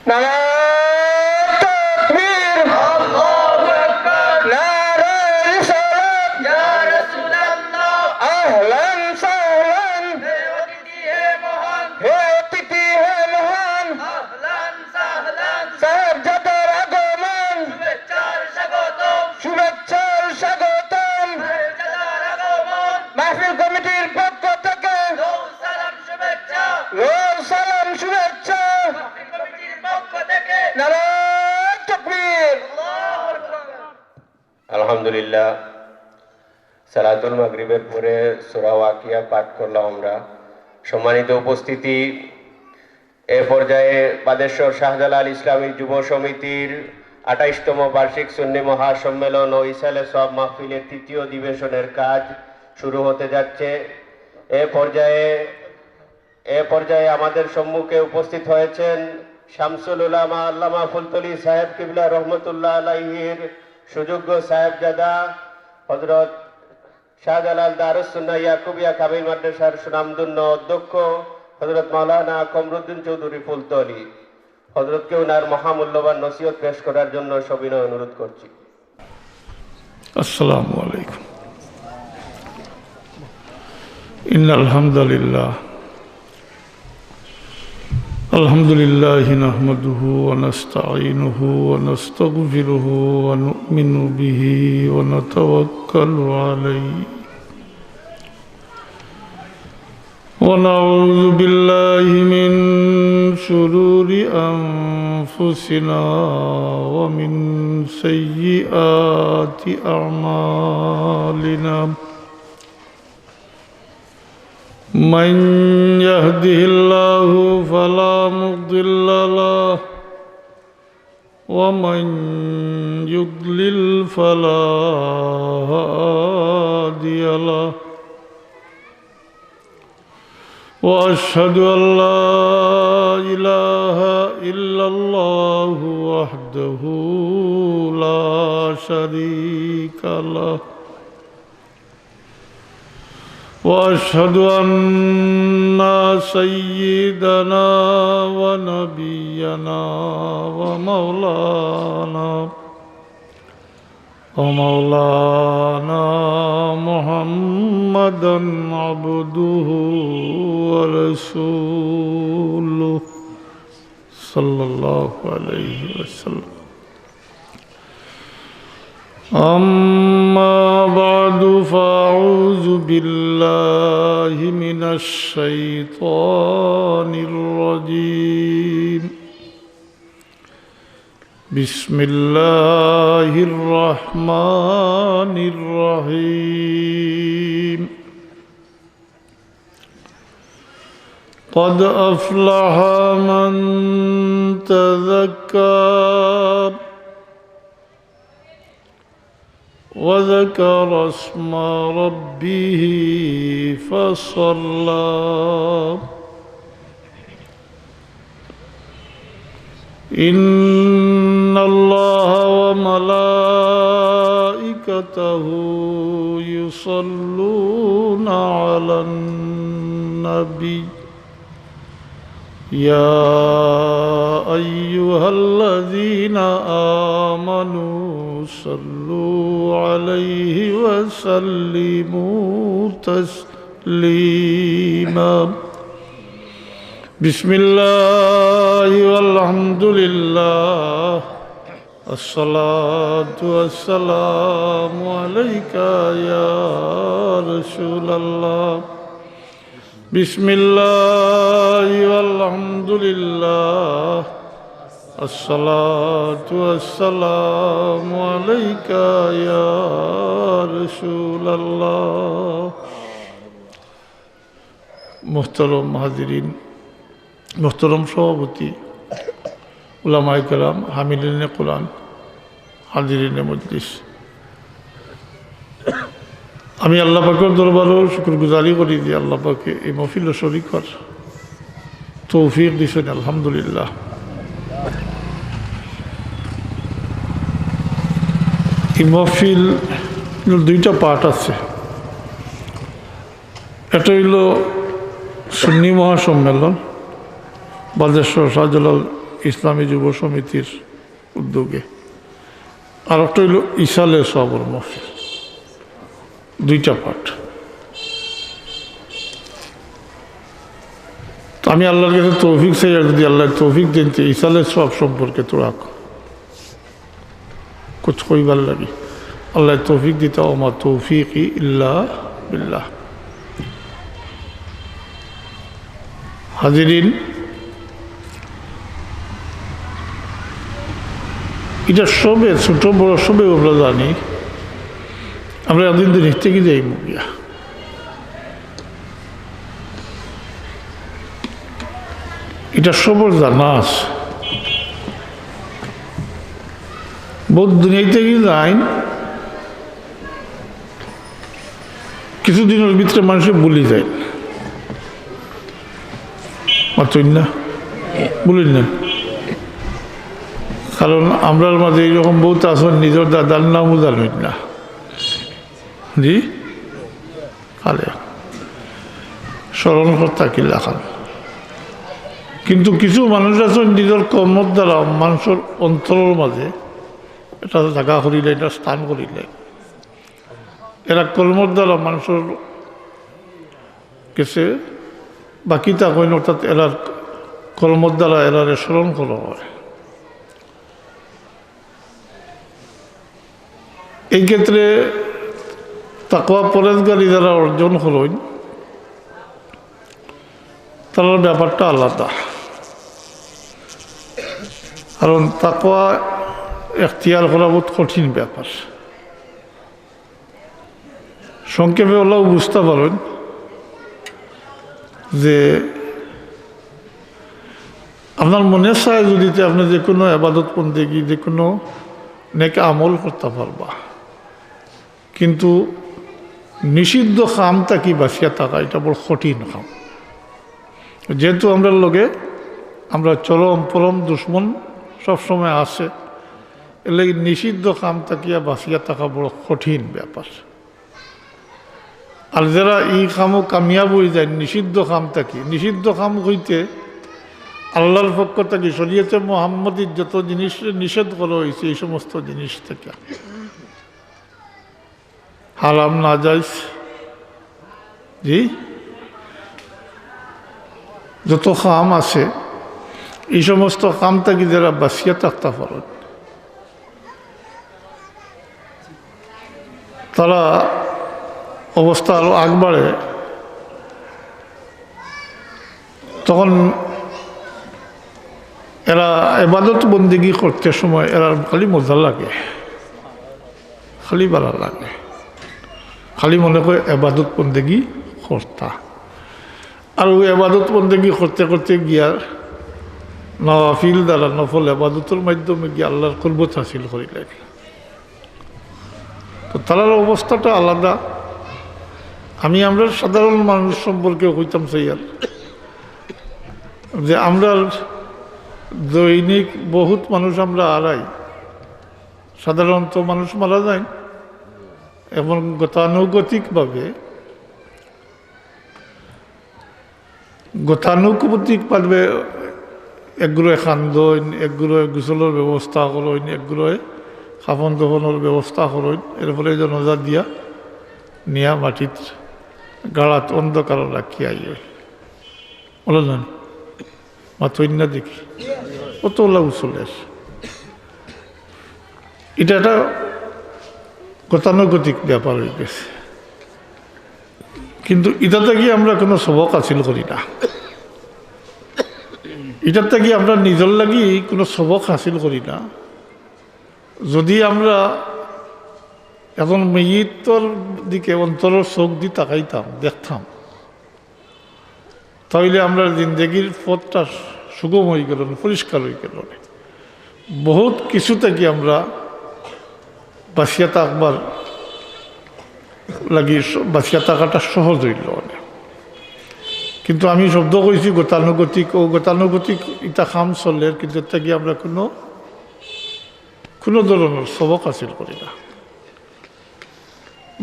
নারায়ে তাকবীর, আল্লাহু আকবার, নারায়ে রিসালাত, ইয়া রাসূলুল্লাহ, আহলান সাহলান, হে অতিথি হে মহান, হে অতিথি হে মহান, আহলান সাহলান, সাহেবজাদার আগমন, শুভেচ্ছার স্বাগতম, শুভেচ্ছার স্বাগতম, সাহেবজাদার আগমন, মাহফিল কমিটির পক্ষ থেকে লো সালাম শুভেচ্ছা, লো সালাম শুভেচ্ছা, মাহফিল কমিটির পক্ষ থেকে নারায়ে তাকবীর, আল্লাহু আকবার। আলহামদুলিল্লাহ, সালাতুল মাগরিবের পরে সূরা ওয়াকিয়া পাঠ করলাম আমরা। সম্মানিত উপস্থিতি, এ পর্যায়ে বাদেশ্বর শাহজালাল ইসলামী যুব সমিতির ২৮তম বার্ষিক সুন্নি মহাসম্মেলন ও ইসালে সব মাহফিলের তৃতীয় অধিবেশনের কাজ শুরু হতে যাচ্ছে। এ পর্যায়ে আমাদের সম্মুখে উপস্থিত হয়েছেন শামসুল উলামা আল্লামা ফুলতলি সাহেব কিবলা রহমতুল্লাহ আলাইহির সুযোগ্য সাহেবজাদা হযরত শাহজালাল দারুস সুন্নাহ ইয়াকুবিয়া কামিল মাদ্রাসার সুনামধন্য অধ্যক্ষ হযরত মাওলানা কমরুদ্দিন চৌধুরী ফুলতলি। হযরতকে ওনার মহামূল্যবান নসিহত পেশ করার জন্য সবিনয় অনুরোধ করছি। আসসালামু আলাইকুম। ইন্নাল হামদালিল্লাহ আলহামদুলিল্লাহি নাহমাদুহু ওয়া নাস্তাঈনুহু ওয়া নাস্তাগফিরুহু ওয়া নু'মিনু বিহি ওয়া নাতাওয়াক্কালু আলাইহি ওয়া নাউযু বিল্লাহি মিন শুরুরি আনফুসিনা ওয়া মিন সাইয়্যিআতি আ'মালিনা। من يهده الله فلا مضل له ومن يضلل فلا هادي له وأشهد أن لا إله إلا الله وحده لا شريك له وأشهد أن سيدنا ونبينا ومولانا محمدا عبده ورسوله صلى الله عليه وسلم. أما بعد فأعوذ بالله من الشيطان الرجيم. بسم الله الرحمن الرحيم. قد أفلح من تذكر وذكر اسم ربه فصلى. إن الله وملائكته يصلون على النبي يا أيها الذين آمنوا صلوا عليه وسلموا تسليما. بسم الله والحمد لله الصلاة والسلام عليك يا رسول الله. بسم الله والحمد لله الصلاة والسلام عليك يا رسول الله. محترم হাজিরিন, محترم সভাপতি, উলামায়ে কেরাম, হামিলিনে কোরআন, হাজিরিনে মজলিস, আমি আল্লাহ পাকের দরবারও শুকরগুজারি করি যে আল্লাহ পাকে এই মহফিল শরীক কর তৌফিক দিয়েছেন। আলহামদুলিল্লাহ। এই মহফিল দুইটা পার্ট আছে। এটা হইল সুন্নি মহাসম্মেলন, বাদেশ্বর শাহজালাল ইসলামী যুব সমিতির উদ্যোগে, আর একটা হইল ইসালে সবর মহফিল, দুইটা পাঠ। তো আমি আল্লাহর কাছে তৌফিক চাই, আর যদি আল্লাহ তৌফিক দেন তো ইসালে সব সম্পর্কে তো রাখ কুছ কইবার লাগি, আল্লাহ তৌফিক দিতে, ওমা তৌফিক ইল্লা বিল্লাহ। হাজিরিন, এটা সবে ছোট বড় সবে আমরা জানি, আমরা একদিন দিন থেকে যাই মুগিয়া। এটা সবর জানা আছে, বহুত দুনিয়া থেকে যাই, কিছুদিনের ভিতরে মানুষের বলি যায় মাত্রই না, বলিন না। কারণ আমরার মাঝে এইরকম বহুত আসন নিজের দাদার নামও জানেন না, জি খালে স্মরণ কর্তা কি লেখান। কিন্তু কিছু মানুষ আছেন নিজের কর্মর দ্বারা মানুষের অন্তরের মাঝে এটা জায়গা করিলে, এটা স্থান করিলে, এরা কর্মর দ্বারা মানুষের কাছে বাকি থাকেন, অর্থাৎ এরার কর্মর দ্বারা এরারে স্মরণ করা হয়। এই ক্ষেত্রে তাকওয়া পরেজগারি যারা অর্জন করেন তার ব্যাপারটা আলাদা। কারণ তাকওয়া এখতিয়ার করা বহুত কঠিন ব্যাপার। সংক্ষেপে ওলাও বুঝতে পারেন যে আপনার মনে চায় যদি আপনি যে কোনো আবাদত বন্দেগী, যে কোনো নেক আমল করতে পারবা, কিন্তু নিষিদ্ধ কামটা কি বাঁচিয়া থাকা এটা বড় কঠিন কাম। যেহেতু আমরা লগে আমরা চরম পরম দুশ্মন সবসময় আছে, এলে নিষিদ্ধ কাম তাকিয়া বাঁচিয়া থাকা বড় কঠিন ব্যাপার। আর যারা এই কামও কামিয়াব হয়ে যায়, নিষিদ্ধ কাম থাকি, নিষিদ্ধ কাম হইতে আল্লাহর পক্ষ থেকে শরীয়তে মুহাম্মদীর যত জিনিস নিষেধ করা হয়েছে এই সমস্ত জিনিস থেকে, হারাম না যাইস, জি যত কাম আছে এই সমস্ত কাম থেকে যারা বাঁচিয়ে থাকতে পারেন তারা অবস্থা আরো আগ বাড়ে। তখন এরা ইবাদত বন্দেগী করতে সময় এরা খালি মজা লাগে, খালি ভালো লাগে, খালি মনে করে ইবাদত বন্দেগী করতা। আর ওই ইবাদত বন্দেগী করতে করতে গিয়া নওয়াফিল দ্বারা নফল ইবাদতের মাধ্যমে গিয়ে আল্লাহর কুরবত হাসিল করিলেন। তো তার অবস্থাটা আলাদা। আমরা সাধারণ মানুষ সম্পর্কে কইতাম চাইয়ার যে আমরা দৈনিক বহুত মানুষ আমরা হারাই। সাধারণত মানুষ মারা যায় এবং গতানুগতিকভাবে একগুলোয় খান্দন, একগুলোয় গোসলের ব্যবস্থা করেন, একগুলোয় খাফন দফনের ব্যবস্থা করেন, এরপরে জনজা দিয়া নিয়া মাটির গাড়াত অন্ধকার রাখিয়া বলে জানি মাথইন না দেখি কত ওলা চলে আসে। এটা একটা গতানুগতিক ব্যাপার হয়ে গেছে। কিন্তু এটার থেকে আমরা কোনো সবক হাসিল করি না, এটার থেকে আমরা নিজের লাগি কোনো সবক হাসিল করি না। যদি আমরা এখন মেয়িতর দিকে অন্তরের চোখ দিয়ে তাকাইতাম, দেখতাম, তাহলে আমরা জিন্দগির পথটা সুগম হয়ে গেল, পরিষ্কার হয়ে গেল। বহুত কিছু থেকে আমরা বাঁচিয়া থাকবার লাগি, বাঁচিয়া থাকাটা সহজ হইল। কিন্তু আমি শব্দ কইছি গতানুগতিক, ও গতানুগতিক ইটা খাম চলে, কিন্তু এর থেকে আমরা কোনো ধরনের সবক হাসিল করি না।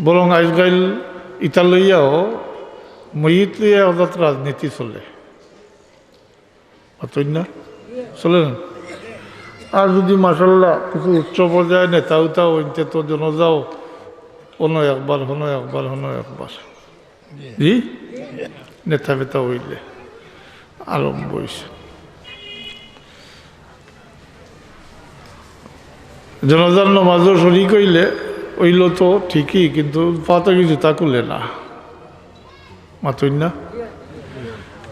বরং আজকাল ইটা লইয়াও ময়িত লইয়া অর্থাৎ রাজনীতি চলে, না চলে না। আর যদি মাসাল্লাহ কিছু উচ্চ পর্যায়ে নেতা উতাও হইতে তো জনজাও হনো একবার জি নেতা বেতা হইলে আরম্ভ হয়েছে। জনজার নমাজও শরিক হইলে হইল তো ঠিকই, কিন্তু পাতা কিছু তা করলে না মাতই না।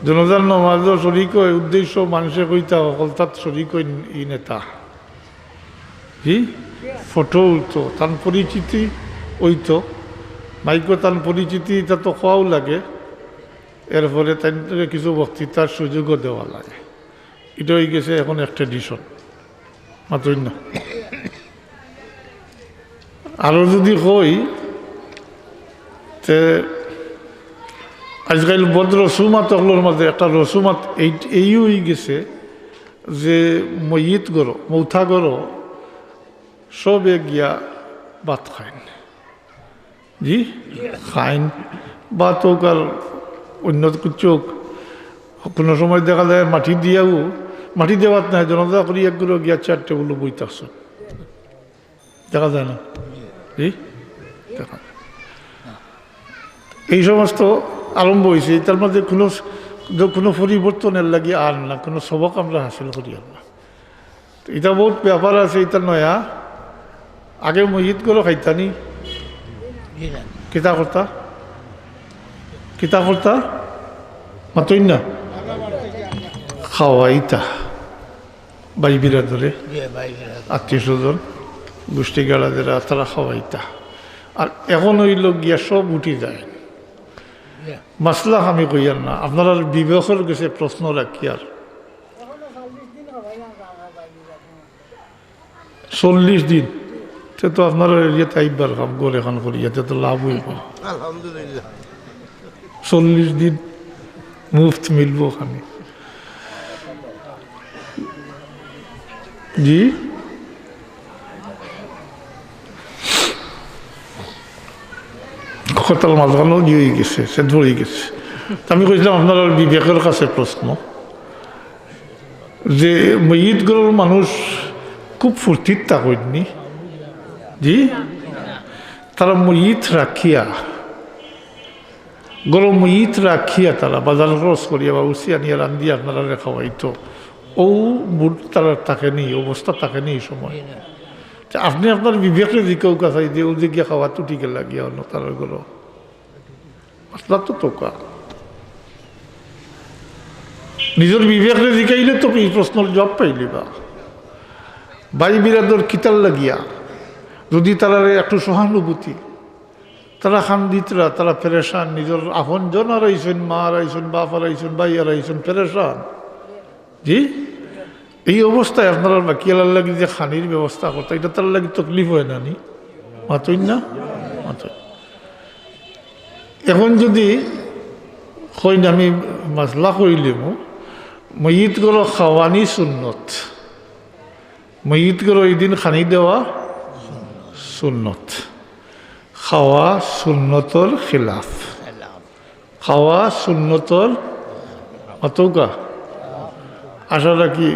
জনজার নমাজও শরিক হয় উদ্দেশ্য মানুষে কইতা সকল তাত শরিক হই ই নেতা জি ফটো উঠতো তার পরিচিতি হইতো মাইকো তার পরিচিতি তা তো খাওয়াও লাগে, এরপরে তাই কিছু বক্তৃতার সুযোগও দেওয়া লাগে। এটা হয়ে গেছে এখন এক ট্রেডিশন মাতই না। আরও যদি কই তে আজকাল বদ রসুমাত অগলোর মাঝে একটা রসুমাত এই হয়ে গেছে যে ময়িত গরো মৌথা গরো সবে গিয়া ভাত খাইন জি খাইন বা তোক আর অন্য চোখ কোনো সময় দেখা যায় মাটি দিয়াও মাটি দেওয়াত নাই জনতা করি একগুলো গিয়া চারটে বলো বইতাছ দেখা যায় না জি দেখা এই সমস্ত আরম্ভ হয়েছে। তার মধ্যে কোনো পরিবর্তনের লাগে আর না, কোনো সবক আমরা হাসিল করি আর না। এটা বহুত ব্যাপার আছে এটা নয়া। আগে মসজিদ করে খাইতানি কিতা করতা মাতই না খাওয়াইতা বাই বিরাদরে আত্মীয় স্বজন গোষ্ঠী গাড়াদেরা তারা খাওয়াইতা। আর এখন হইল গিয়া সব উঠি যায় মাসলা আমি কইয়ার না, আপনারা বিবেকের গেছে প্রশ্ন রাখি আর 40 দিন তো আপনারা এরিয়াতে আইবার কাম করে এখন করি এতে তো লাভ হইব। আলহামদুলিল্লাহ 40 দিন মুফত মিলব ওখানে জি। কথার মাঝখানেও গিয়ে গেছে সে ধরে গেছে। আমি কইছিলাম আপনার বিবেকের কাছে প্রশ্ন যে ময়িতগুলোর মানুষ খুব ফুর্তির তা করেননি জি, তারা ময়িত রাখিয়া গরম ময়িত রাখিয়া তারা বাজার খরচ করিয়া বা উচিয়া নিয়ে রান্ধিয়া আপনারা রেখা হইতো ও বুট তারা তাকে নেই অবস্থা তাকে নেই সময়। আপনি আপনার বিবেকের দিকেও কাছাই দিয়ে ও যে গিয়া খাওয়া তো টিকে লাগিয়া অন্য তারা গেলো আসলা তো তোকা নিজের বিবেকের দিকাইলে তো এই প্রশ্নের জবাব পাইলি বা ভাই বিরাদর কিতার লাগিয়া যদি তারা একটু সহানুভূতি তারা খান্দিতরা তারা ফেরেশান নিজের আপন জন আর আইসেন মা আর আইসেন বাপ আর আইসেন ভাই আর আইসেন ফেরেশান জি। এই অবস্থায় আপনারা বাকি আলার লাগি যে খানির ব্যবস্থা করতে এটা তার লাগি তকলিফ হয় না নি মাতই না মাতই। এখন যদি কইন আমি মাসলা কইলিম ময়িত গরো খাওয়ানি সুন্নত ময়িত গরো এই দিন খানি দেওয়া সুন্নত খাওয়া সুন্নতর খিলাফ খাওয়া সুন্নতর অতকা আশা রাখি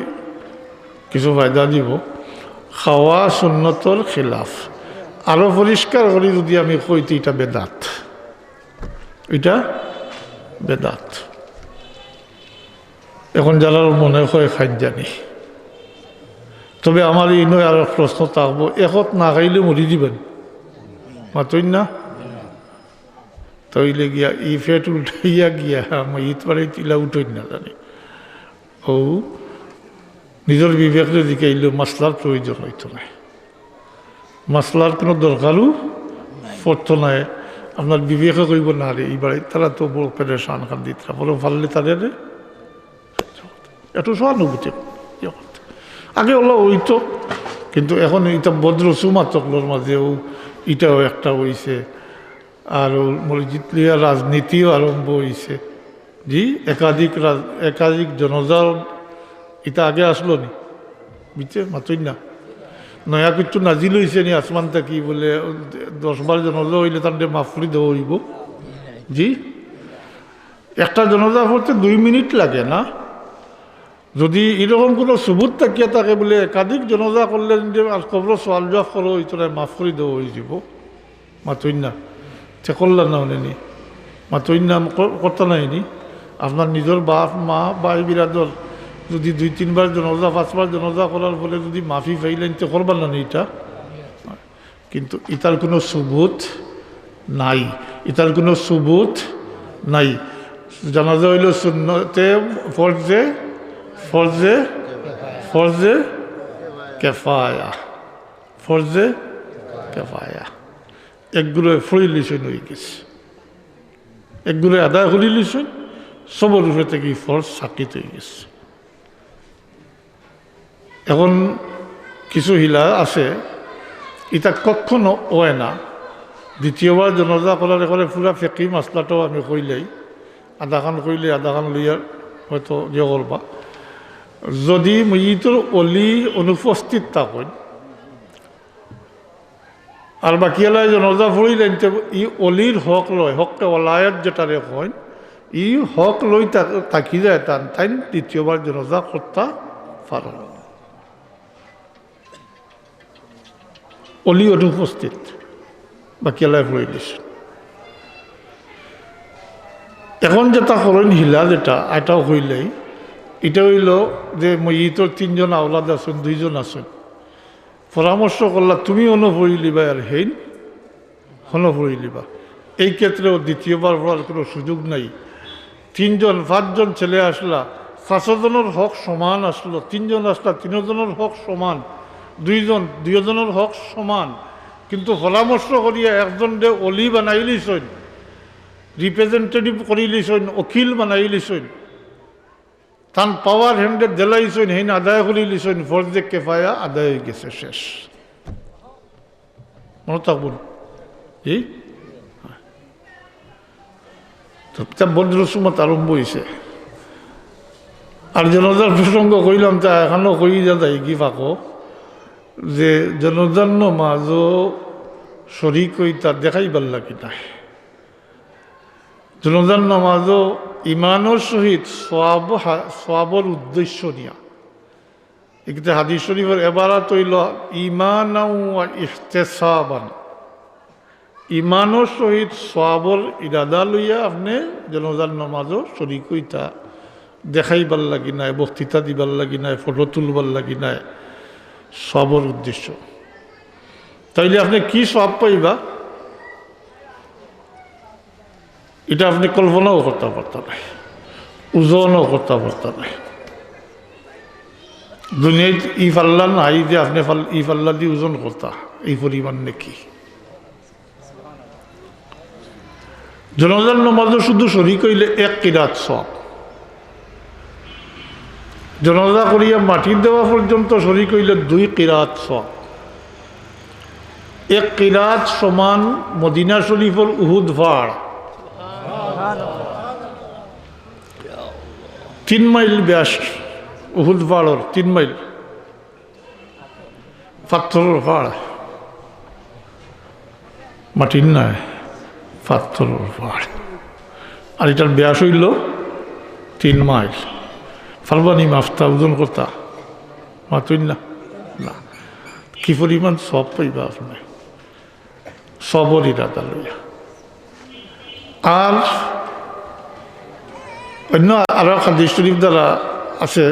কিছু ফায়দা দিব। খাওয়া সুন্নতর খিলাফ আরো পরিষ্কার করি যদি আমি কইতে এটা বেদাত এটা বেদাত। এখন যারা মনে হয় খাই জানি তবে আমার এই নয় আর প্রশ্ন থাকবো একত না খাইলে মরি দিবেন মাতই না তইলে গিয়া ই ফেট উঠাইয়া গিয়া আমি ঈদ পারে তিলা উঠই না জানি ও নিজের বিবেকের দিকে এলে মাসলার প্রয়োজন হইতো না মাসলার কোনো দরকারও পড়তো নাই। আপনার বিবেকে কইব না রে এইবারে তারা তো বড় পেরেশান খান্দিতরা বড় ভাললে তাদের একটু সহানুভূতি আগে হলো হইতো, কিন্তু এখন এটা বদ্র সুমাতকলোর মাঝেও এটাও একটা হইছে আর মসজিদ লিয়া রাজনীতিও আরম্ভ হয়েছে জি। একাধিক জনজার এটা আগে আসলো নি বুঝছে মাতই না নয়া কিছু নাজিল হয়েছে নি আসমান থাকি বলে 10-12 জনজা হইলে তার মাফরি দেওয়া হইব জি। একটা জনজা পড়তে 2 মিনিট লাগে না যদি এরকম কোনো সুবুত থাকিয়া থাকে বলে একাধিক জনজা করলে যে আর কবর সোয়াল জবাব করো ইতরে মাফ করে দেওয়া হয়ে যাব মাতইন না সে করলেন না উনি মাতইন না করতে নাইনি আপনার নিজের বাপ মা ভাই বিরাদর যদি 2-3 বার জনজা 5 বার জনজা করার ফলে যদি মাফি পাইলেন তো করবার না এটা কিন্তু ইতার কোনো সুবুত নাই ইতার কোনো সুবুত নাই জানাজা হইল সুন্নতে ফরজে ফরজে ফরজে কেফায়া ফরজে কেফায়া একগুলো ফরি লিছুন হয়ে গেছে একগুলো আদায় করি লিছুন সবর উপরে থেকে ফরজ সাকিত হয়ে গেছে এখন কিছু হিলা আছে এটা কখনো হয় না দ্বিতীয়বার জনজা করার এখানে পুরা ফেকি মাসলাটাও আমি কইলেই আধাখান কইলে আধাখান লইয়ার হয়তো ইয়ে করবা যদি মইটোর অলি অনুপস্থিত থাকেন আর বাকি এলাই জনজা ফুরিলেন ই অলির হক লয় হককে ওলায়ত যেটারে হয় ই হক লই থাকি যায় টান টাইম দ্বিতীয়বার জনজা করতে পারেন অলি অনুপস্থিত বাকি এলাই ফুরিলিস এখন যেটা করেন হিলা যেটা এটাও হইলেই এটা হইল যে মইটোর 3 জন আওলাদ আছেন 2 জন আছেন পরামর্শ করলা তুমি অনুভবই লিবা আর হেইন অনুভবই লিবা এই ক্ষেত্রেও দ্বিতীয়বার হওয়ার কোনো সুযোগ নাই 3 জন 5 জন ছেলে আসলা 5 জনের হক সমান আসলো 3 জন আসলা 3 জনের হক সমান 2 জন 2 জনের হক সমান কিন্তু পরামর্শ করিয়া একজন দে অলি বানাই লিছইন রিপ্রেজেন্টেটিভ করি লিছইন অখিল বানাই লিছইন তান পাওয়ার হ্যান্ডে দেলাইছইন হেন আদায় করি লিছইন ফরজে কেফায়া আদায় হয়ে গেছে শেষ মনে থাকবুন জি তো বড় রসুমত আরম্ভ হয়েছে আর জনজার প্রসঙ্গ কইলাম তা এখনো কই যায় কি পাকো যে জনজার মাঝও শরিক হই তার দেখাইবার লাগি নাই জনজার নামাজও ইমানের সহিত সোয়াবর উদ্দেশ্য নিয়া এক্ষেত্রে হাদিস শরীফের এবারাত হইল ইমান ইহতেসাবান ইমানের সহিত সোয়াবর ইরাদা লইয়া আপনি জনজার নামাজও শরিক হইতা দেখাইবার লাগি নাই বক্তৃতা দিবার লাগি নাই ফটো তুলবার লাগি নাই সবর উদ্দেশ্য তাইলে আপনি কি সব পাইবা এটা আপনি কল্পনাও করতে পারতেন না ওজনও করতে পারতেন না দুনিয়ায় ই ফাল্লা নাই যে আপনি ই ফাল্লা দিয়ে ওজন করতা এই পরিমাণ নাকি জনজার নামাজও শুধু শরীক হইলে 1 কিরাত সব জনজা করিয়া মাটি দেওয়া পর্যন্ত শরীক হইলে 2 কিরাত সব 1 কিরাত সমান মদিনা শরীফের উহুদ পাহাড় 3 মাইল ব্যাস উহুদ পাহাড়ের 3 মাইল পাথরের পাহাড় মাটির নয় পাথরের পাহাড় আর এটার ব্যাস হইল 3 মাইল ফালবানি মাফতা ওজন করতা মাতুন না না কি পরিমাণ সব পাইবা আপনি সবর ইরাদা লইয়া আর অন্য আরো হাদিস শরীফ দ্বারা আছে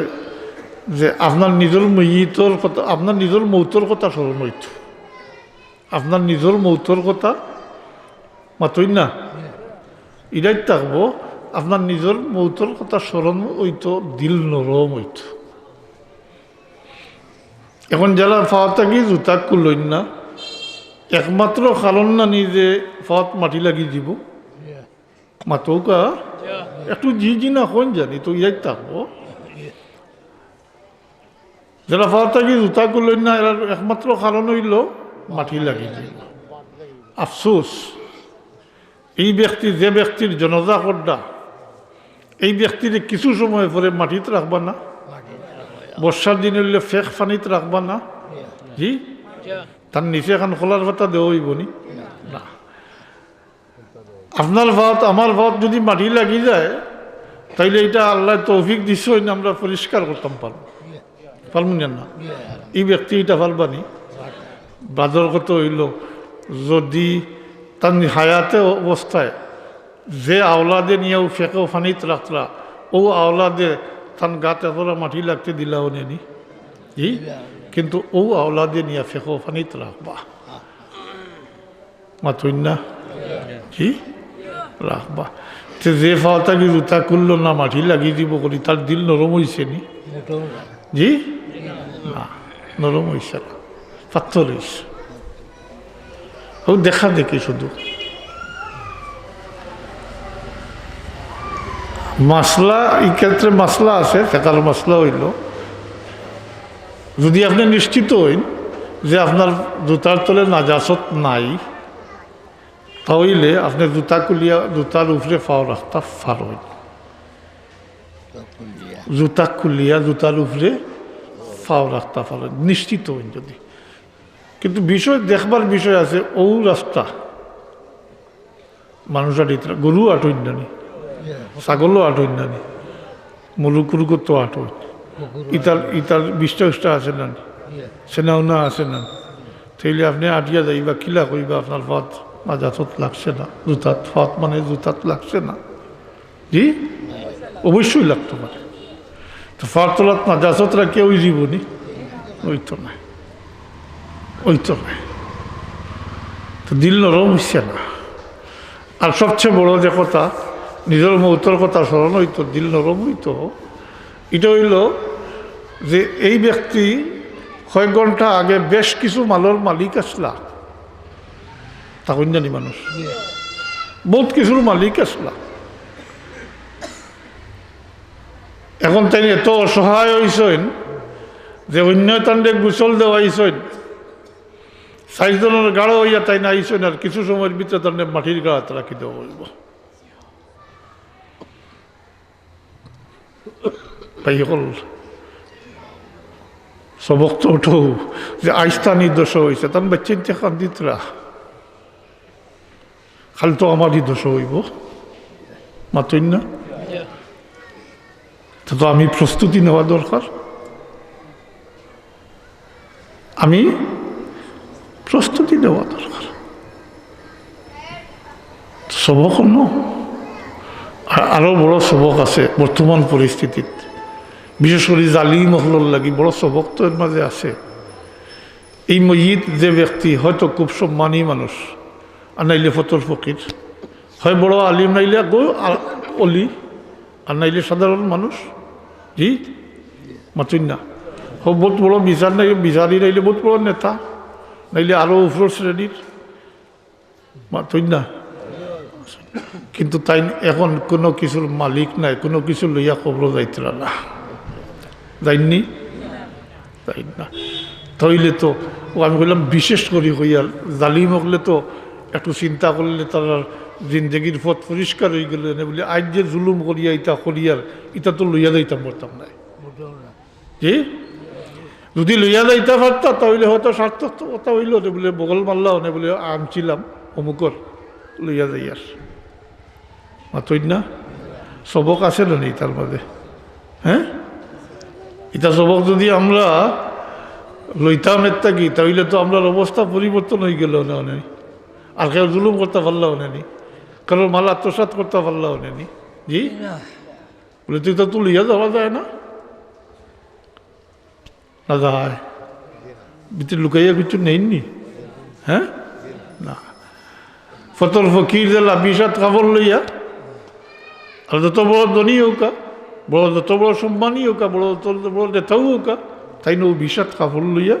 যে আপনার নিজের মইতর কথা আপনার নিজের মৌতর কথা স্মরণ হইত আপনার নিজের মৌতর কথা মাতই না এটাই থাকবো আপনার নিজের মৌতর কথা স্মরণ হইত দিল নরম হইত এখন যারা ফাওয়া থাকি জুতা কুলইন না একমাত্র কারণ না নিজে ফাওয়াত মাটি লাগি দিব মাতৌকা একটু জি না কোন জানি তো ইয়াই থাকবো যারা ফাওয়া থাকি জুতা কুলইন না এর একমাত্র কারণ হইল মাটি লাগি দিব আফসোস এই ব্যক্তি যে ব্যক্তির জনজা করডা এই ব্যক্তির কিছু সময় পরে মাটিতে রাখবা না বর্ষার দিন হইলে ফেক পানিতে রাখবা না জি তার নিচে এখন খোলার ভাতা দেওয়াইব নি না আপনার ভাত আমার ভাত যদি মাটি লাগি যায় তাইলে এটা আল্লাহ তৌফিক দিছই না আমরা পরিষ্কার করতাম পারবো পারবো না এই ব্যক্তি এটা পারবানি বাদর কত হইল যদি তার হায়াতে অবস্থায় যে আওলাদে নিয়েও ফেঁকেও ফানিত রাখলা ও আওলাদে তার গাতে এতটা মাটি লাগতে দিলাও নেনি জি কিন্তু ও আওলাদে নিয়ে ফেঁকেও ফানিত রাখবা মাতুই না জি রাখবা যে ফাওয়াটা কি জুতা করলো না মাটি লাগিয়ে দিব করি তার দিল নরম হয়েছে নি জি না নরম হয়েছে না পাথর হয়েছে ও দেখা দেখি শুধু মাসলা এই ক্ষেত্রে মাসলা আছে ফেকার মাসলা হইল যদি আপনি নিশ্চিত হইন যে আপনার জুতার তলে নাজাসত নাই তাহলে আপনি জুতা খুলিয়া জুতার উপরে পাও রাখতে পারবেন জুতা খুলিয়া জুতার উপরে পাও রাখতে পারবেন নিশ্চিত হইন যদি কিন্তু বিষয় দেখবার বিষয় আছে ও রাস্তা মানুষ আটিতরা গরু আটইন নানি ছাগলও আটইন নানি মুরুকুরুকো তো আটইন ইতার বিষ্টা আছে না সেনাও না আছে না তাইলে আপনি আটিয়া যাইবা কিলা কইবা আপনার পথ নাজাতত লাগছে না জুতাত পথ মানে জুতাত লাগছে না জি অবশ্যই লাগতে পারে তো ফার তোলাত নাজাতত রাখি ওই জীবনী ওই তো নাই ওই তো নাই তো দিল নরম হইছে না আর সবচেয়ে বড় যে কথা নিজের মৌতর কথা স্মরণ হইতো দিল নরম হইতো এটা হইল যে এই ব্যক্তি কয়েক ঘন্টা আগে বেশ কিছু মালের মালিক আসলা তখন জানি মানুষ বহুত কিছুর মালিক আসলা এখন তাই এত অসহায় হইছেন যে অন্য তান্ডে গুসল দেওয়াইছেন 4 জনের গাঢ় হইয়া তাই না আইছেন আর কিছু সময়ের ভিতরে তান্ডে মাটির গাড়াত রাখি দেওয়া হইব তাই হল সবক তো ওঠো যে আইস্তানি দোষ হয়েছে তখন বাচ্চিন্তে কান্দিতরা খালি তো আমারই দোষ হইব মাতই না তো আমি প্রস্তুতি নেওয়া দরকার আমি প্রস্তুতি নেওয়া দরকার সবক অন্য আরো বড় সবক আছে বর্তমান পরিস্থিতিতে বিশেষ করে জালি মহলর লাগি বড় সবক তো এর মাঝে আছে এই মসজিদ যে ব্যক্তি হয়তো খুব সম্মানী মানুষ আর নাইলে ফতর ফকির হয় বড় আলিম নাইলে গো অলি আর নাইলে সাধারণ মানুষ জি মাতুন না হোক বহুত বড় বিচারি নাইলে বহুত বড় নেতা নাইলে আরো উপর শ্রেণীর মাতুন না কিন্তু তাই এখন কোনো কিছুর মালিক নাই কোনো কিছু লইয়া খবর যাইতরা না যাইনি তাই না তাইলে তো ও আমি বললাম বিশেষ করি হইয়ার জালিম হলে তো একটু চিন্তা করলে তার জিন্দগির পথ পরিষ্কার হয়ে গেল না বলে আজ যে জুলুম করিয়া ইটা করিয়ার ইটা তো লইয়া যাইতাম পারতাম নাই জি যদি লইয়া যাইতে পারতাম তাহলে হয়তো সার্থক তো কথা হইল না বলে বগল মারলাও না বলে আনছিলাম অমুকর লইয়া যাইয়ার মাতই না সবক আছে না নেই তার মাঝে হ্যাঁ এটা সবক যদি আমরা লইতাম একটা কি তাহলে তো আমরা অবস্থা পরিবর্তন হয়ে গেল না নেই আর কেউ জুলুম করতে পারলাও নেনি কারোর মাল আত্মসাৎ করতে পারলাও নেনি জি বলে তুই তো লইয়া যাওয়া যায় না না যায় ভিতরে লুকাইয়া কিছু নেইনি হ্যাঁ না ফতর ফকির দিলা বিষাদ কাপড় লইয়া আর যত বড় ধনী হোক বড় যত বড় সম্মানী হোক বড় বড় নেতাও হোক তাই না ও বিষাদ কাপড় লইয়া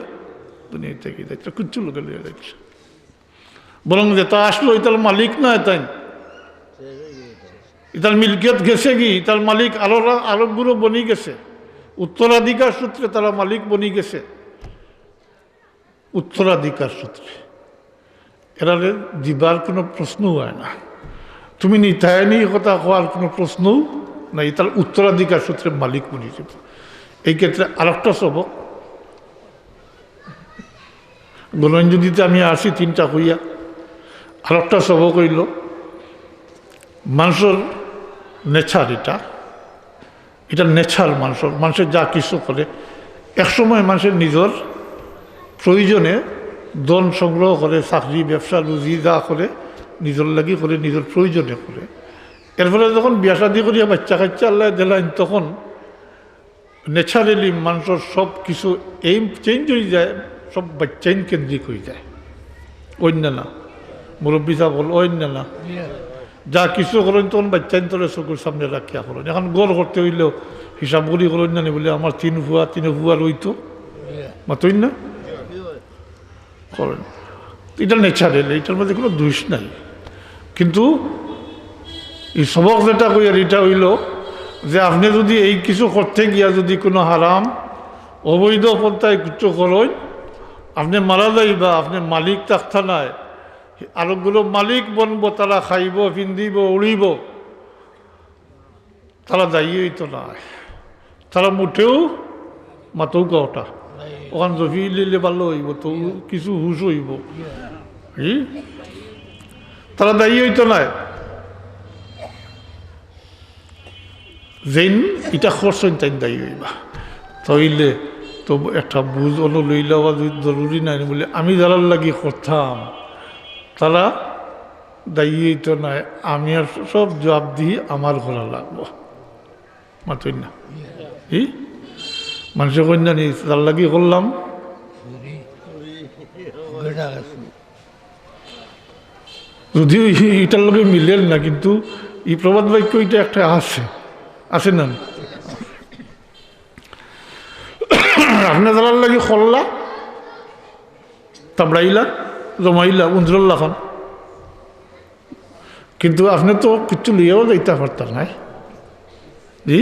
দুনিয়া থেকে যাচ্ছে কিচ্ছু লোকে লইয়া যাচ্ছে বরং যেটা আসলো এটার মালিক না তাই এটার মিলকিয়ত গেছে কি এটার মালিক আরবগুলো বনি গেছে উত্তরাধিকার সূত্রে তারা মালিক বনি গেছে উত্তরাধিকার সূত্রে এরা দিবার কোনো প্রশ্নও হয় না তুমি নিতায়নি কথা হওয়ার কোনো প্রশ্নও নাই তার উত্তরাধিকার সূত্রে মালিক বনি যাবে এই ক্ষেত্রে আরেকটা সবক গণঞ্জুদিতে আমি আসি 3টা হইয়া আরেকটা সবক হইল মানুষের নেচার এটা এটা নেচার মানুষের যা কিছু করে একসময় মানুষের নিজের প্রয়োজনে ধন সংগ্রহ করে, চাকরি ব্যবসা রুজি যা করে নিজের লাগি করে, নিজের প্রয়োজনে করে। এর ফলে যখন বিয়া শাদি করিয়া বাচ্চা কাচ্চা আল্লাহ দিলেন, তখন ন্যাচারালি মানুষের সব কিছু এইম চেঞ্জ হয়ে যায়, সব বাচ্চাইন কেন্দ্রিক হয়ে যায়। অন্য না, মুরব্বী সাহেব বল অন্য না, যা কিছু করেন তখন বাচ্চাইন তোলে চকুর সামনে রাখিয়া করেন। এখন গড় করতে হইলেও হিসাব করি করেন না বলে আমার তিন ভুয়া রইতো মাতই না করেন। এটা ন্যাচারাল, এটার মধ্যে কোনো দোষ নাই। কিন্তু এই সবক যেটা কই আর এটা হইল যে আপনি যদি এই কিছু করতে গিয়া যদি কোনো হারাম অবৈধ পন্থায় কিছু করেন, আপনি মারা যাইবা, আপনি মালিক থাকতা নাই, আরোগুলো মালিক বনব, তারা খাইব পিন্দিব উড়িব, তারা দায়ী হইতো না, তারা মুঠেও মাতৌ কটা ওখান জফি লিলে ভালো হইব, তো কিছু হুশ হইব, তারা দায়ী হইতো না। যেন এটা খরচ তাই দায়ী হইবা, তাইলে তো একটা বুঝ হলো লইলা বা জরুরি নাই বলে আমি যারার লাগি করতাম তারা দায়ী হইতো না, আমি আর সব জবাব দিয়ে আমার ঘোরা লাগবো মাতই না। মানুষের কন্যা নি তার লাগি করলাম, যদিও এটার লগে মিলেন না, কিন্তু এই প্রবাদ বাক্য এটা একটা আছে না। আপনি যারা লাগি করলা তাবড়াইলা জমাইলা 15 লাখ, কিন্তু আপনি তো কিছু লিয়েও যাইতে পারতেন নাই, জি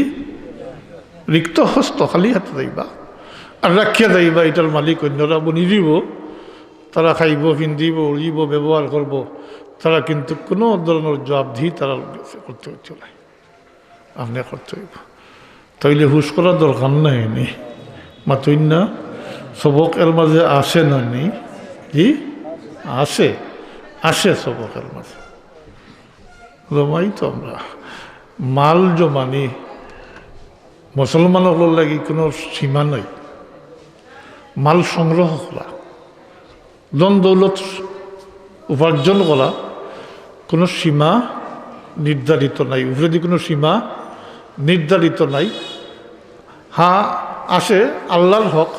রিক্ত হস্ত খালি হাতে যাইবা আর রাখিয়া যাইবা। এটার মালিক অন্যরা বনি দিব, তারা খাইব পিন্দিব উড়িব ব্যবহার করব, তারা কিন্তু কোনো ধরনের জবাবদিহি তারা করতে হচ্ছে না, আপনি করতে হইব। তাইলে হুশ করার দরকার নাই নি মাতই না। সবক এর মাঝে আসে না নি, জি আসে সবকের মাঝে জমাই তো আমরা মাল জমানি মুসলমানের লাগি কোনো সীমা নাই। মাল সংগ্রহ করা, ধন দৌলত উপার্জন করা কোনো সীমা নির্ধারিত নাই, উপরে কোনো সীমা নির্ধারিত নাই। হ্যাঁ আসে আল্লাহর হক,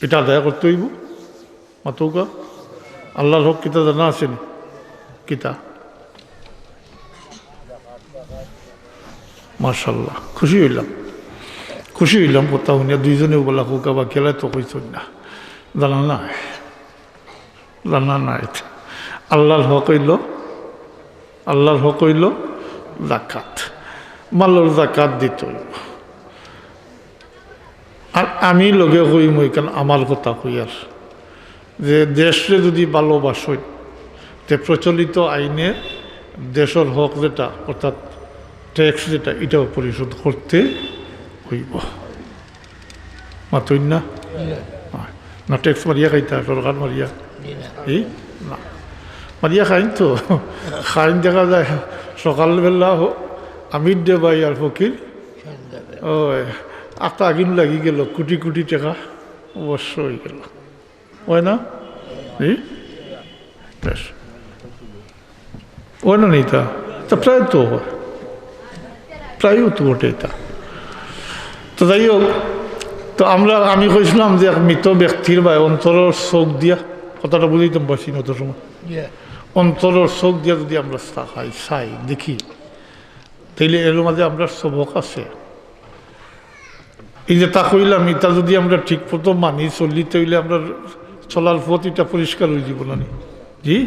এটা আদায় করতে হইব মাতৌকা। আল্লাহর হক কিতা জানা আছেন? কিতা মাশাল্লাহ, খুশি হইলাম কথা শুনিয়া। দুইজনে বলা হোকা বা খেলায় তো কইস না, জানা নাই। আল্লাহর হক হইল জাকাত, মালের জাকাত দিতে হইব। আর আমি লগে কইম ওইখান আমার কথা কই আর যে দেশে যদি ভালোবাসই তে প্রচলিত আইনে দেশের হক যেটা অর্থাৎ ট্যাক্স যেটা এটাও পরিশোধ করতে হইব মাতই না। না ট্যাক্স মারিয়া খাইতা সরকার মারিয়া এই না মারিয়া খাইন তো খাইন দেখা যায় সকালবেলা আমির দে ভাই আর ফকির ও একটা আগুন লাগি গেল, কোটি টাকা অবশ্য হয়ে গেল, হয় না? বেশ হয় না নেই তা প্রায় তো হয়, প্রায়ও তো ওঠে তা। তো যাই হোক, তো আমি কইছিলাম যে এক মৃত ব্যক্তির বা অন্তরের চোখ দিয়া, কথাটা বুঝাইতাম পারছি না অত সময়, অন্তরের চোখ দিয়া যদি আমরা চাই দেখি, তাইলে এর মাঝে আমরা সবক আছে। এই যে তা কইলাম, এটা যদি আমরা ঠিক মতো মানি চলি, তাইলে আমরা চলার পথ এটা পরিষ্কার হয়ে যাব না জি।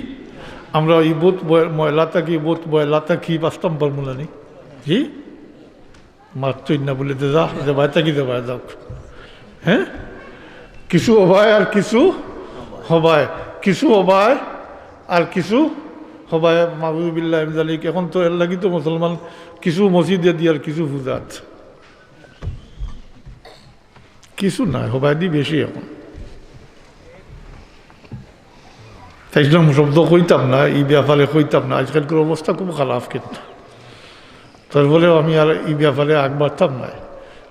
আমরা এই বোধ ময়লা থাকি বাঁচতাম পারবো না জি। মারতই না বলে যা যে ভাই থাকি যে ভাই যাও, হ্যাঁ কিছু হবায় আর কিছু হবায়, আর কিছু হবায় মাহবুবিল্লাহ জালিক। এখন তো এর লাগি তো মুসলমান কিছু মসজিদে দিয়ে আর কিছু পূজাত, কিছু নাই হবায় দি বেশি। এখন তাইছিলাম শব্দ কইতাম না, এই ব্যাপারে কইতাম না, আজকালকার অবস্থা খুব খারাপ। কিন্তু তারপরেও আমি আর এই ব্যাপারে আগ বাড়তাম না।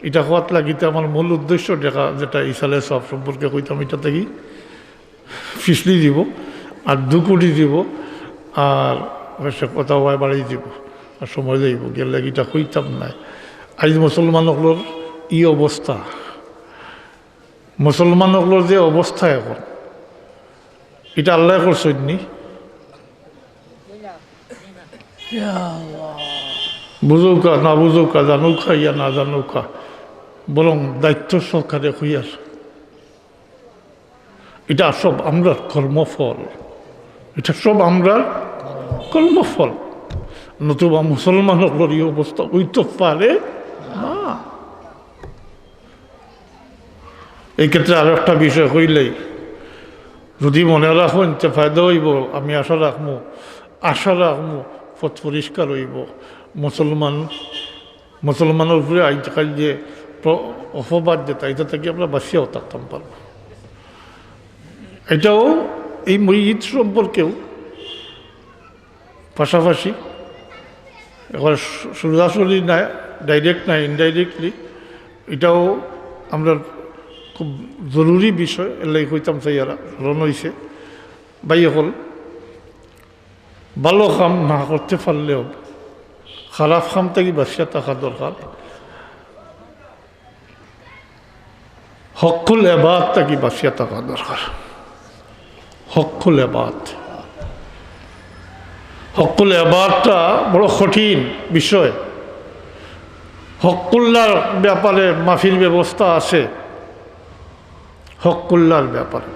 এটা হওয়ার লাগিতে আমার মূল উদ্দেশ্য দেখা যেটা ইসালে সব সম্পর্কে কইতাম, এটা থেকেই ফিসলি দিব আর 2 কোটি দিব আর সে কথা হয় বাড়িয়ে দিব আর সময় যাইব গেলে এটা কইতাম না। আজ মুসলমানগুলোর ই অবস্থা, মুসলমানগুলোর যে অবস্থা এখন, এটা আল্লাহ করছেননি। বুঝুকা না বুঝুকা, জানুকা ইয়া না জানুকা, বরং দায়িত্ব সরকারে হইয়ার। এটা সব আমরা কর্মফল, এটা সব আমরা কর্মফল। নতুবা মুসলমানগুলোর এই অবস্থা হইতে পারে না। এই ক্ষেত্রে আরো একটা বিষয় হইলেই যদি মনে রাখুন তে ফায়দা হইব, আমি আশা রাখবো পথ পরিষ্কার হইব। মুসলমানের উপরে আজকাল যে অপবাদ যেটা, এটা থেকে আমরা বাঁচিয়েও থাকতাম পারব। এটাও এই ঈদ সম্পর্কেও পাশাপাশি এবার সরাসরি না, ডাইরেক্ট না, ইনডাইরেক্টলি এটাও আমরা খুব জরুরি বিষয় এলাই হইতাম চাইয়ারা রন হয়েছে। বাই হল ভালো কাম না করতে পারলেও খারাপ কাম থেকে বাঁচিয়া থাকা দরকার। হকুল এবাদ থেকে বাঁচিয়া থাকা দরকার। হকুল এবাদ, হকুল এবাদটা বড় কঠিন বিষয়। হকুল্লার ব্যাপারে মাফির ব্যবস্থা আছে, হকুল্লার ব্যাপারে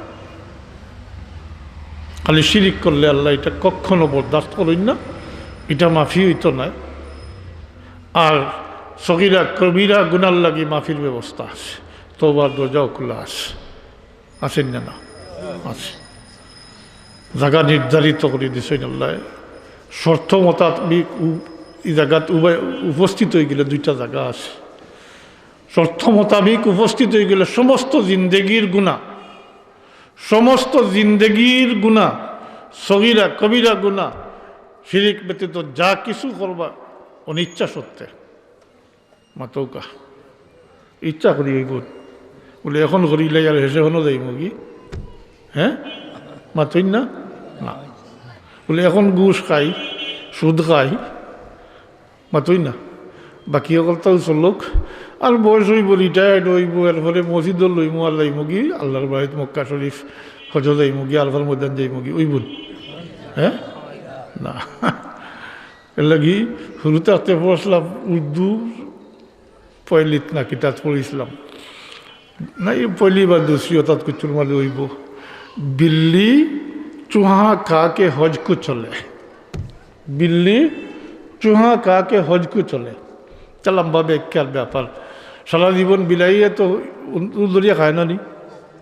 খালি শিরিক করলে আল্লাহ এটা কখনো বরদাস্ত করেন না, এটা মাফি হইতো না। আর সগীরা কবিরা গুনার লাগি মাফির ব্যবস্থা আছে, তওবার দরজাও খোলা আছে, আছেন না? না আছে, জায়গা নির্ধারিত করে দিয়েছেন আল্লাহ। শর্ত মোতাবেক এই জায়গাত উপস্থিত হয়ে গেলে 2টা জায়গা আছে। শর্ত মোতাবেক উপস্থিত হয়ে গেলে সমস্ত জিন্দেগির গুনাহ, সমস্ত জিন্দেগির গুনাহ, সগীরা কবিরা গুনাহ, শিরিক ব্যতীত যা কিছু করবা অনিচ্ছা সত্ত্বে মাতৌকা ইচ্ছা করি ওই গুণ বলে এখন করিলে আর হেসে হনো যাই মুগি, হ্যাঁ মাতই না না বলে এখন ঘুষ খাই, সুদ খাই, মাতই না। বাকি সকল তো চলুক, আর বয়স হইব, রিটায়ার্ড হইব, এরপরে মসজিদ লইম আর যাইমগি আল্লাহর বাড়িত মক্কা শরীফ হজ যাইমগি, আলফার ময়দান যাইমগি, ওই বোন, হ্যাঁ না। এর লাগি শুরুতে আসতে পড়ছিলাম উর্দু পয়লিত না কিতাব পড়িছিলাম না, এই পয়লি বা দুসরি অর্থাৎ কুচুর মালে হইব বিল্লি চুহা কাকে হজ কু চলে, বিল্লি চুহা কাকে হজ কু চলে। তা লম্বা ব্যাখ্যার ব্যাপার। সারা জীবন বিলাইয়ে তো উন্দরিয়া খায় না নি,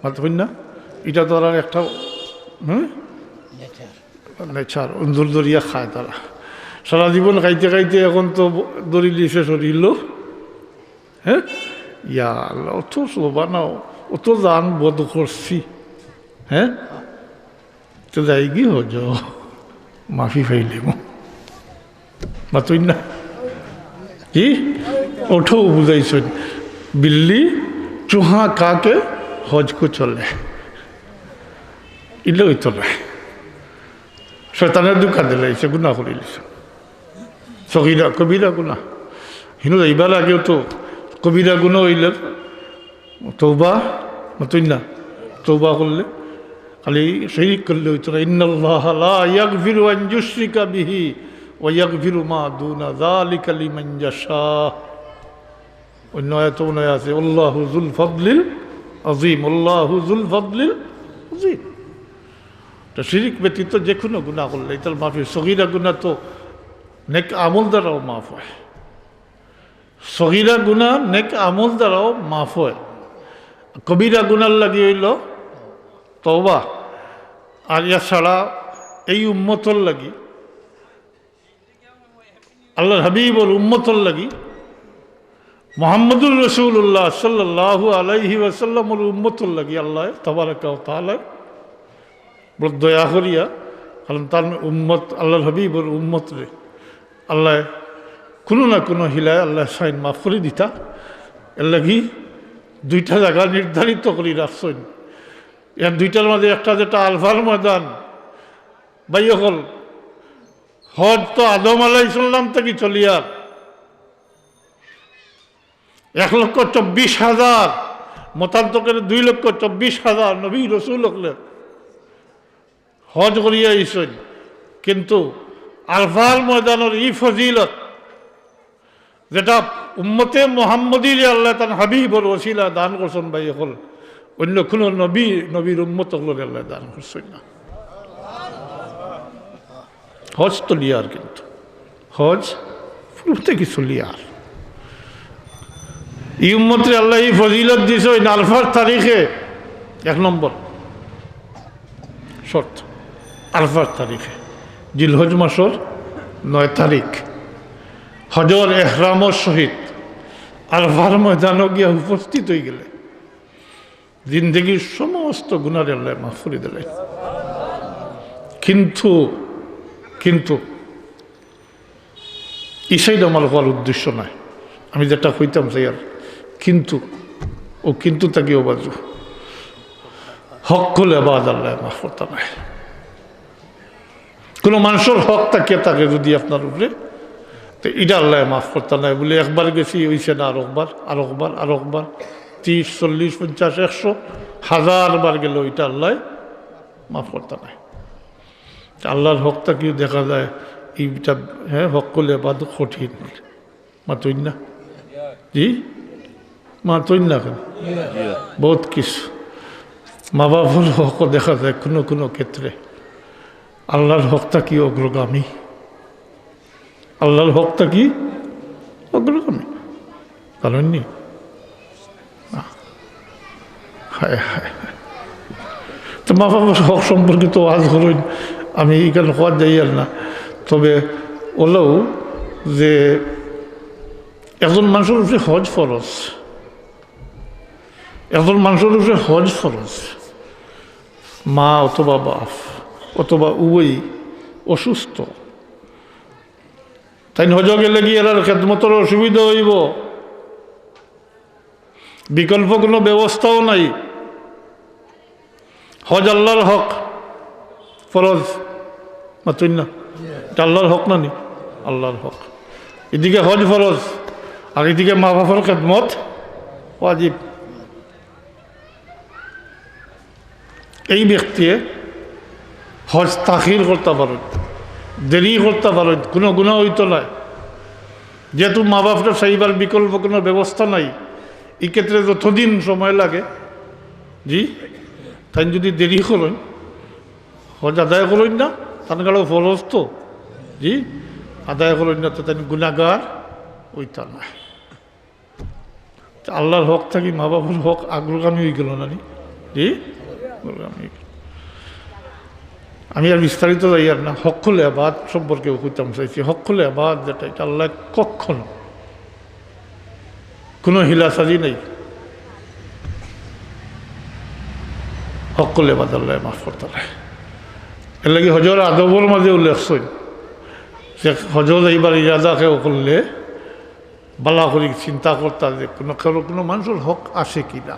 মাত্র না, এটা তো আর একটা নেচার, উন্দুর দরিয়া খায় তারা সারা জীবন খাইতে খাইতে এখন তো দড়ি লিসে সরিল, হ্যাঁ ইয়া আল্লাহ, অত শোভা নাও, অত জান বোধ করছি, হ্যাঁ তো যাই কি হজ মাফি ফাইলে মাতই না কি ওঠো বুঝাইছেন বিল্লি চুহা কাকে হজ কু চলে, ইলে হইতো না। শয়তানের দুঃখা দিলাইছে, গুণা করিলিছে, সগীরা কবিরা গুণা। হিনু এইবার আগেও তো কবিরা গুণা হইলে তৌবা মাতই না, তৌবা করলে খালি শিরিক করলে হইতো না। ইন্নাল্লাহ লা ইয়াগফিরু আন ইউশরিকা বিহি ওয়া ইয়াগফিরু মা দুনা যালিকা লিমান ইয়াশা। অন্য আয়াত আছে আল্লাহু যুল ফাদলিল আযীম, আল্লাহু যুল ফাদলিল আযীম। তো শিরিক ব্যতীত যে কোনো গুনাহ করলে এটার মাফি। সগীরা গুনাহ তো নেক আমল দ্বারাও মাফ হয়, সগীরা গুনাহ নেক আমল দ্বারাও মাফ হয়। কবিরা গুনার লাগি হইল তওবা। আর ইয়া ছাড়া এই উম্মতর লাগি, আল্লাহর হাবিবর উম্মতর লাগি, মুহাম্মদুর রাসূলুল্লাহ সাল্লাল্লাহু আলাইহি ওয়াসাল্লামর উম্মতর লাগি আল্লাহ তাবারাকা ওয়া তাআলা বড় দয়া করিয়া, কারণ তার উম্মত আল্লাহর হাবিবর উম্মত রে আল্লাহ কোনো না কোনো হিলায় আল্লাহ সাইন মাফ করে দিতা, এর লাগি দুইটা জায়গা নির্ধারিত করে রাখছেন। এর দুইটার মাঝে একটা যেটা আলফার ময়দান, ভাই হল হজ তো আদম আলাইসাল্লাম থেকে চলিয়ার 1,24,000 মতান্তরের 2,24,000 নবী রসুল হলে হজ করিয়া আইসেন, কিন্তু আলফার ময়দানের ই ফজিলত যেটা উম্মতে মোহাম্মদীর আল্লাহ তার হাবিবর ওসিলা দান করছেন ভাই হল, অন্য কোনো নবীর উম্মত হলের আল্লাহ দান করছেন না। হজ তো লিয়ার, কিন্তু হজ ফুলতে কিছু লিয়ার এই উম্মতের আল্লাহ এই ফজিলত দিছে ওই আলফার তারিখে। 1 নম্বর শর্ত, আলফার তারিখে জিলহজ মাসের 9 তারিখ হজর এহরামর সহিত আলফার ময়দানও গিয়া উপস্থিত হয়ে গেলে জিন্দগির সমস্ত গুনার আল্লাহ মাফ করে দিলেন। কিন্তু ইসাইড আমার হওয়ার উদ্দেশ্য নয়, আমি যেটা কইতাম চাই আর কিন্তু তাকে বাজু হক হলে বাদ আল্লাহ মাফ করতে নাই। কোনো মানুষের হক তাকিয়ে থাকে যদি আপনার উপরে, তো এটা আল্লাহ মাফ করতে নাই বলে একবার গেছি হইছে না, আরেকবার 30, 40, 50, 100, 1000 বার গেল, ওইটা আল্লাহ মাফ করতে নাই। আল্লাহর হকটা কি দেখা যায় এইটা, হ্যাঁ হক করলে বাদ কঠিন মাতইন না, জি মাতইন না, কেন বহুত কিছু মা বাবার হক দেখা যায় কোনো ক্ষেত্রে। আল্লাহর হকটা কি অগ্রগামী, আল্লাহর হকটা কি অগ্রগামী, জানেননি? হায় হায়, তো মা বাবার হক সম্পর্কে তো আজ হলোই, আমি এখানে হওয়ার যাই আর না। তবে হলেও যে একজন মানুষের উপরে হজ ফরজ, একজন মানুষের উপরে হজ ফরজ, মা অথবা বাপ অথবা উভয়ই অসুস্থ, তাই হজ গেলে গিয়ে এর খেদমতের অসুবিধা হইব, বিকল্প কোনো ব্যবস্থাও নাই। হজ আল্লাহর হক, ফরজ মাতুন না, এটা আল্লাহর হক না নি, আল্লাহর হক। এদিকে হজ ফরজ আর এদিকে মা বাবার খেদমত ওয়াজিব। এই ব্যক্তি হজ তাখির করতে পারেন, দেরি করতে পারেন, কোনো গুণা হইতো না, যেহেতু মা বাপটা সেইবার বিকল্প কোনো ব্যবস্থা নাই। এই ক্ষেত্রে যতদিন সময় লাগে, জি তাই যদি দেরি করেন হজ আদায় করেন না, তার কারো ফরজ তো, জি আদায় করেন না, তো তাই গুণাগার ওইটা নয়। আল্লাহর হক থাকি মা বাবার হক আগ্রগামী হয়ে গেল না, জি অগ্রগামী। আমি আর বিস্তারিত যাই আর না, হকুল আবাদ সম্পর্কে কইতাম চাইছি। হকুল আবাদ যেটা, এটা আল্লাহ কখনো কোনো হিলাসাজি নেই, হকুল আবাদ আল্লাহ মাফ করতে হয়। এর লাগে হজর আদবর মাঝে উল্লেখ হইল যে হজর এইবার ইরাদাকে করলে বালা করি চিন্তা করতে যে কোনো মানুষের হক আসে কিনা,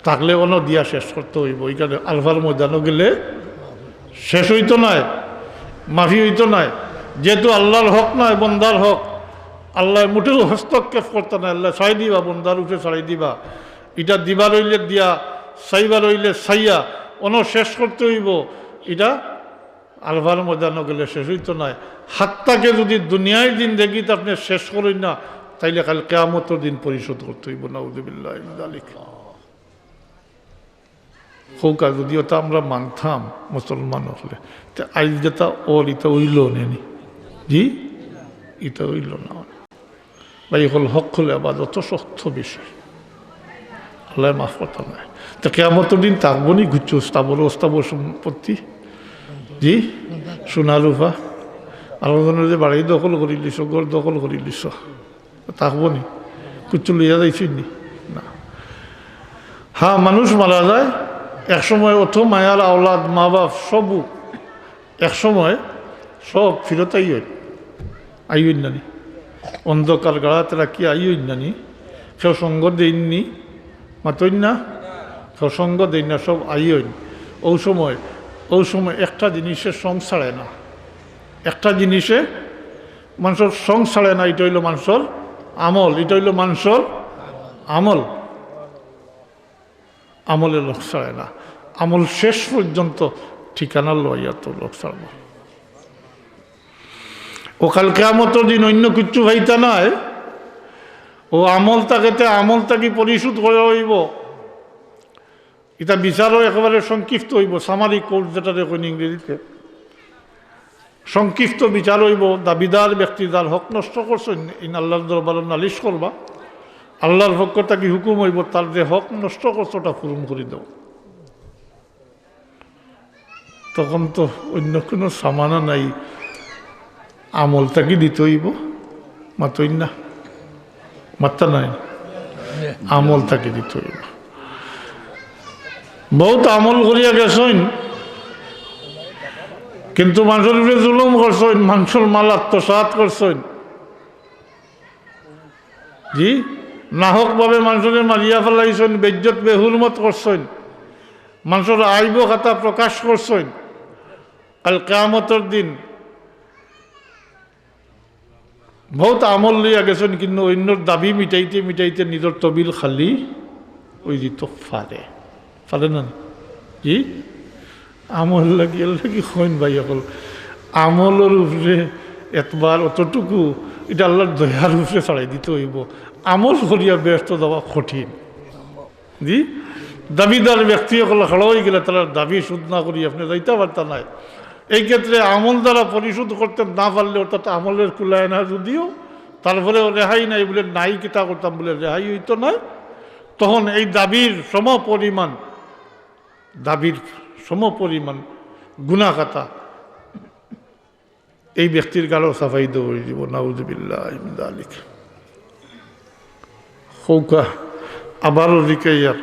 থাকলে অন্য দিয়া শেষ করতে হইব। এইখানে আলফার ময়দানও গেলে শেষ হইতো নয়, মাফি হইতো নয়, যেহেতু আল্লাহর হক নয় বন্দার হক, আল্লাহ মোটেও হস্তক্ষেপ করতে নয়। আল্লাহ ছাই দিবা, বন্দার উঠে ছাড়াই দিবা, এটা দিবা রইলে দিয়া, চাইবা রইলে চাইয়া অন্য শেষ করতে হইব। এটা আলফার ময়দানও গেলে শেষ হইতো নয়। হাতটাকে যদি দুনিয়ায় দিন দেখিতে আপনি শেষ করেন না, তাইলে কাল কিয়ামতের দিন পরিশোধ করতে হইব। নাউযুবিল্লাহি মিন যালিক। হোক যদিও তা আমরা মানতাম মুসলমান হলে, তো আজ যেটা ওর এটা হইল নেনি, জি এটা হইল না ভাই। হল হক হলে আবার অত শক্ত বিষয়, আল্লাহ মাফ করতে নাই। তো কিয়ামতের দিন থাকবো নি ঘুরছে ওস্তাবর সম্পত্তি, জি সোনা রূপা আলোচনা যে বাড়ি দখল করে লিছ, ঘর দখল করে লিছ, থাকবো নি কুচ্ছু লইয়া যাইছি নি না। হ্যাঁ মানুষ মারা যায় একসময়, অত মায়ার আওলাদ মা বাপ সবু একসময় সব ফিরত আইন নানি, অন্ধকার গাড়া তারা কি আইন নানি কেউ সঙ্গ দেননি মাতইন না কেউ সঙ্গ দেন না সব আইন ওই সময় একটা জিনিসের সং ছাড়ে না একটা জিনিসে মানুষের সং ছাড়ে না এটা হইল মানুষের আমল এটা হইল মানুষের আমলের লোক ছাড়ে না আমল শেষ পর্যন্ত ঠিকানা লইয়া তো লোক ছাড়ব ও কাল কিয়ামতের দিন অন্য কিচ্ছু ভাইতা নয় ও আমলটাকে পরিশোধ করে হইব এটা বিচারও একেবারে সংক্ষিপ্ত হইব সামারি কোর্ট যেটা দেখুন ইংরেজিতে সংক্ষিপ্ত বিচার হইব দাবিদার ব্যক্তি যার হক নষ্ট করছেন ইন আল্লাহর দরবারে নালিশ করবা আল্লাহর পক্ষ থেকে হুকুম হইব তার যে হক নষ্ট করছে ওটা পূরণ করে দাও তখন তো অন্য কোনো সামানা নাই আমলটাকে দিতে হইব মাতইন না মাত্রা নাই আমলটাকে দিতে হইব বহুত আমল করিয়া গেছেন কিন্তু মানুষের উপরে জুলুম করছেন মানুষের মাল আত্মসাৎ করছেন জি নাহকভাবে মানুষের মারিয়া ফেলাইছেন বেজ্জত বেহুরমত করছেন মানুষের আইব খাতা প্রকাশ করছেন কাল কিয়ামতের দিন বহুত আমল লইয়া গেছেন কিন্তু অন্যর দাবি মিটাইতে নিজের তবিল খালি ওই দিত পারে না জি আমল লাগি হইন ভাই সকল আমলের উপরে একবার অতটুকু এটা আল্লাহর দয়ার উপরে ছাড়াই দিতে হইব আমল করিয়া ব্যস্ত দেওয়া কঠিন জি দাবিদার ব্যক্তিসকল খাড়া হয়ে গেলে তারা দাবি শোধ না করি আপনি যাইতে পারতা নাই এই ক্ষেত্রে আমল দ্বারা পরিশোধ করতে না পারলে অর্থাৎ আমলের কুলায় না যদিও তারপরে রেহাই নাই বলে নাই কিতা করতাম বলে রেহাই হইতো নয় তখন এই দাবির সমপরিমাণ গুনাহগাতা এই ব্যক্তির গালো সাফাই দেওয়া দিব নাউযুবিল্লাহ মিন যালিক হৌকা আবারও রিকাইয়ার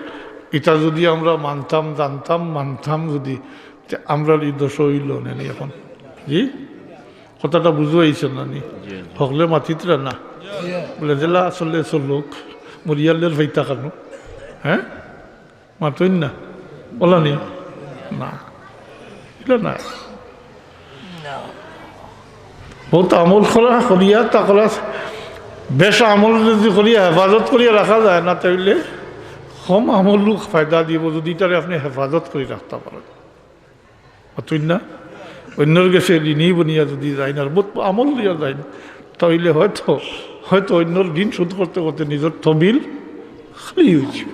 এটা যদি আমরা মানতাম যদি আমরা এই দোষ হইল নেনি এখন জি কথাটা বুঝাইছেন নানি হকলে মাতিতরা না বলে জেলা আসলে লোক মরিয়ালের ভাইতা কানো হ্যাঁ মাতইন না বলা নি না এটা না বহুত আমল করিয়া তা করা বেশ আমল যদি করিয়া হেফাজত করিয়া রাখা যায় না তাইলে কম আমল লোক ফায়দা দিব যদি তারে আপনি হেফাজত করে রাখতে পারেন অতই না অন্যর গেছে ঋণই বনিয়া যদি যায় না বহুত আমল দিয়া যায় তাইলে হয়তো অন্যর ঋণ শোধ করতে করতে নিজের তবিল খালি হয়েছে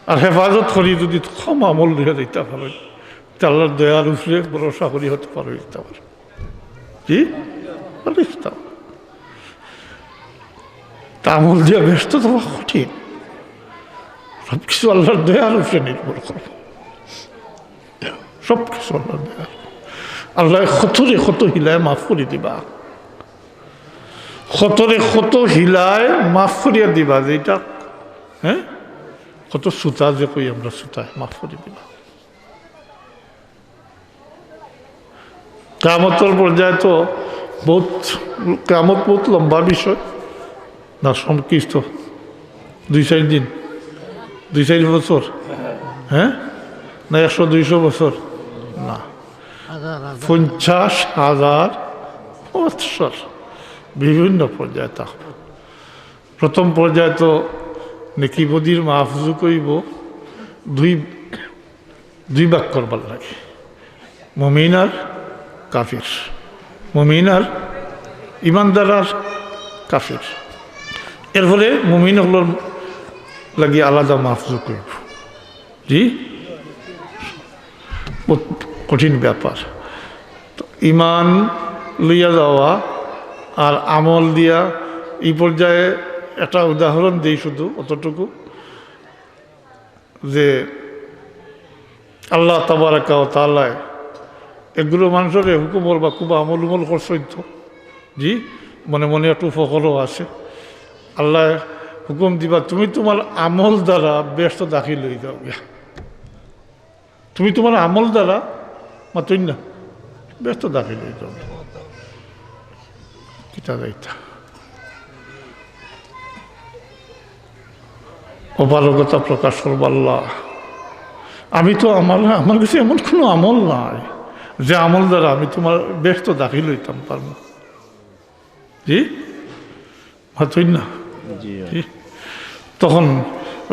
আর হেফাজত করি যদি কম আমল দিয়া দিতে পারেন তা আল্লাহর দয়ার উপরে ভরসা করি হতে পারে দিতে পারে জি তা আমল দিয়া ব্যস্ত তোমার কঠিন সব কিছু আল্লাহর দয়ার উপরে নির্ভর করব সব কিছু আল্লাহর দয়ার আল্লাহ কত হিলায় মাফ করে দিবা কত হিলায় মাফ করিয়া দিবা যেটা হ্যাঁ কত সুতা যে কই আমরা সুতায় মাফ করে দিবা কিয়ামতের পর্যায়ে তো কিয়ামত বহুত লম্বা বিষয় না সংকীর্ত 2-4 দিন 2-4 বছর হ্যাঁ না 100-200 বছর না 50,000 বৎসর বিভিন্ন পর্যায়ে থাকবে প্রথম পর্যায়ে তো নেকি বদির মাহফুজু করিব দুই ভাগ করবার লাগে মুমিন আর কাফির মুমিন আর ইমানদার আর কাফির এর ফলে মুমিন হলোর লাগি আলাদা মাহফুজু করিব জি কঠিন ব্যাপার তো ইমান লইয়া যাওয়া আর আমল দিয়া এই পর্যায়ে একটা উদাহরণ দিই শুধু অতটুকু যে আল্লাহ তাবারাকা ওয়া তাআলা এগুলো মানুষের হুকুম বা খুব আমল উমল করছেন তো জি মনে মনে একটু ফখরও আছে আল্লাহ হুকুম দিবা তুমি তোমার আমল দ্বারা ব্যস্ত দাখিল হয়ে যাও গিয়া তুমি তোমার আমল দ্বারা মাতই না ব্যস্ত দাখিল হয়ে যাও কিতা যাইতা অপারগতা প্রকাশ করব আল্লাহ। আমি তো আমার কাছে এমন কোনো আমল নাই যে আমল দ্বারা আমি তোমার ব্যস্ত দাখিল হইতাম পারবো। জি ভাতই না জি। তখন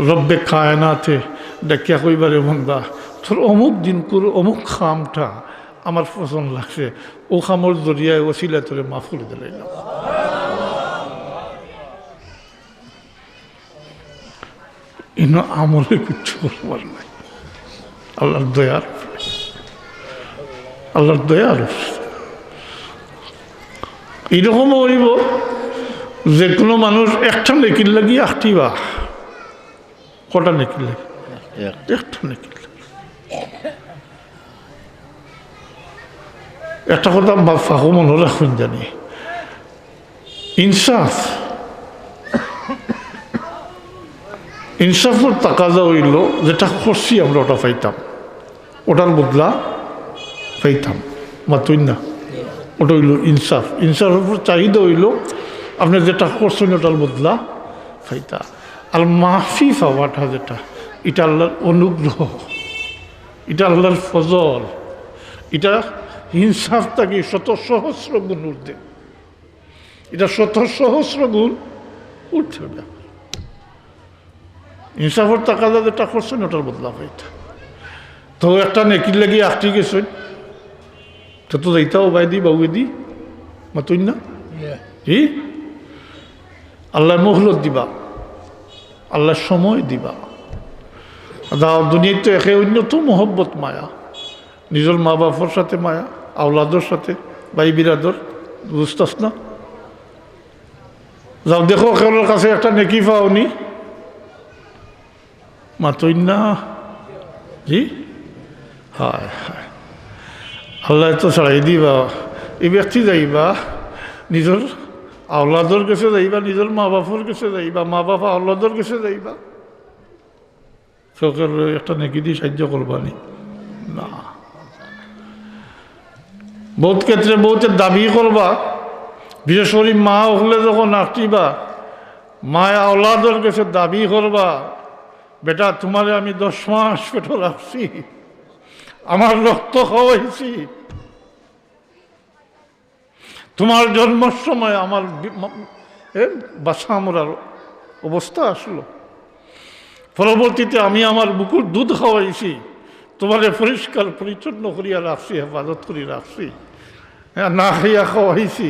রব্বে কায়নাতে ডাকিয়া কইবারে বন্দা তোর অমুক দিন করে অমুক খামটা আমার পছন্দ লাগছে, ও খামর জরিয়ায় ওসিলা তোরে মাফ করে দিলাম। ইনো আমলে কিচ্ছু করবার নাই, আল্লাহর দয়ার আল্লাহর দয়ার এইরকম হইব যে কোনো মানুষ একটা নেকির লাগিয়ে আঁকটিবা কটা নেকির লাগে একটা নেকির লাগে। একটা কথা ফাঁকো মনে রাখুন জানি, ইনসাফের তাকাজা হইল যেটা করছি আমরা ওটা পাইতাম, ওটার বদলা পাইতাম মাতুই না, ওটা হইল ইনসাফ। ইনসাফের উপর চাহিদা হইল আপনি যেটা করছেন ওটার বদলা পাইতা। আর মাফি পাওয়াটা যেটা, এটা আল্লাহর অনুগ্রহ, এটা আল্লাহর ফজল, এটা ইনসাফটাকে শত সহস্র গুণ উঠবে, এটা শত সহস্র গুণ উঠছে। ইনসাফের তাকাদা যেটা করছেন ওটার বদলা পাইতা। তো একটা নেকির লাগিয়ে আটটি গেছেন, তো তো যাইতাও বাই দি বাউে দি মাতুই না ই আল্লাহ মহলত দিবা, আল্লাহ সময় দিবা। দুনিয়ায় তো একে অন্যত মহব্বত মায়া, নিজের মা বাপর সাথে মায়া, আওলাদর সাথে ভাই বিরাদর, বুঝতাস না? যাও দেখো কেউর কাছে একটা নেকি পাওনি মাতই না জি। হায় হায়, আল্লাহ তো ছাড়াই দিবা। এই ব্যক্তি যাইবা নিজের আওলাদর কাছে যাইবা, নিজের মা বাপর কাছে যাইবা, মা বাবা আওলাদর কাছে যাইবা, চোখের একটা নেকি দিয়ে সাহায্য করবানি না। বহুত ক্ষেত্রে বহুতের দাবি করবা, বিশেষ করে মা হলে যখন আঁকটিবা, মায়া আওলাদর কাছে দাবি করবা, বেটা তোমারে আমি 10 মাস পেটে রাখছি, আমার রক্ত খাওয়াইছি, তোমার জন্মের সময় আমার বাছা মরার অবস্থা আসলো, পরবর্তীতে আমি আমার বুকুর দুধ খাওয়াইছি, তোমারে পরিষ্কার পরিচ্ছন্ন করিয়া রাখছি, হেফাজত করি রাখছি, না খাইয়া খাওয়াইছি,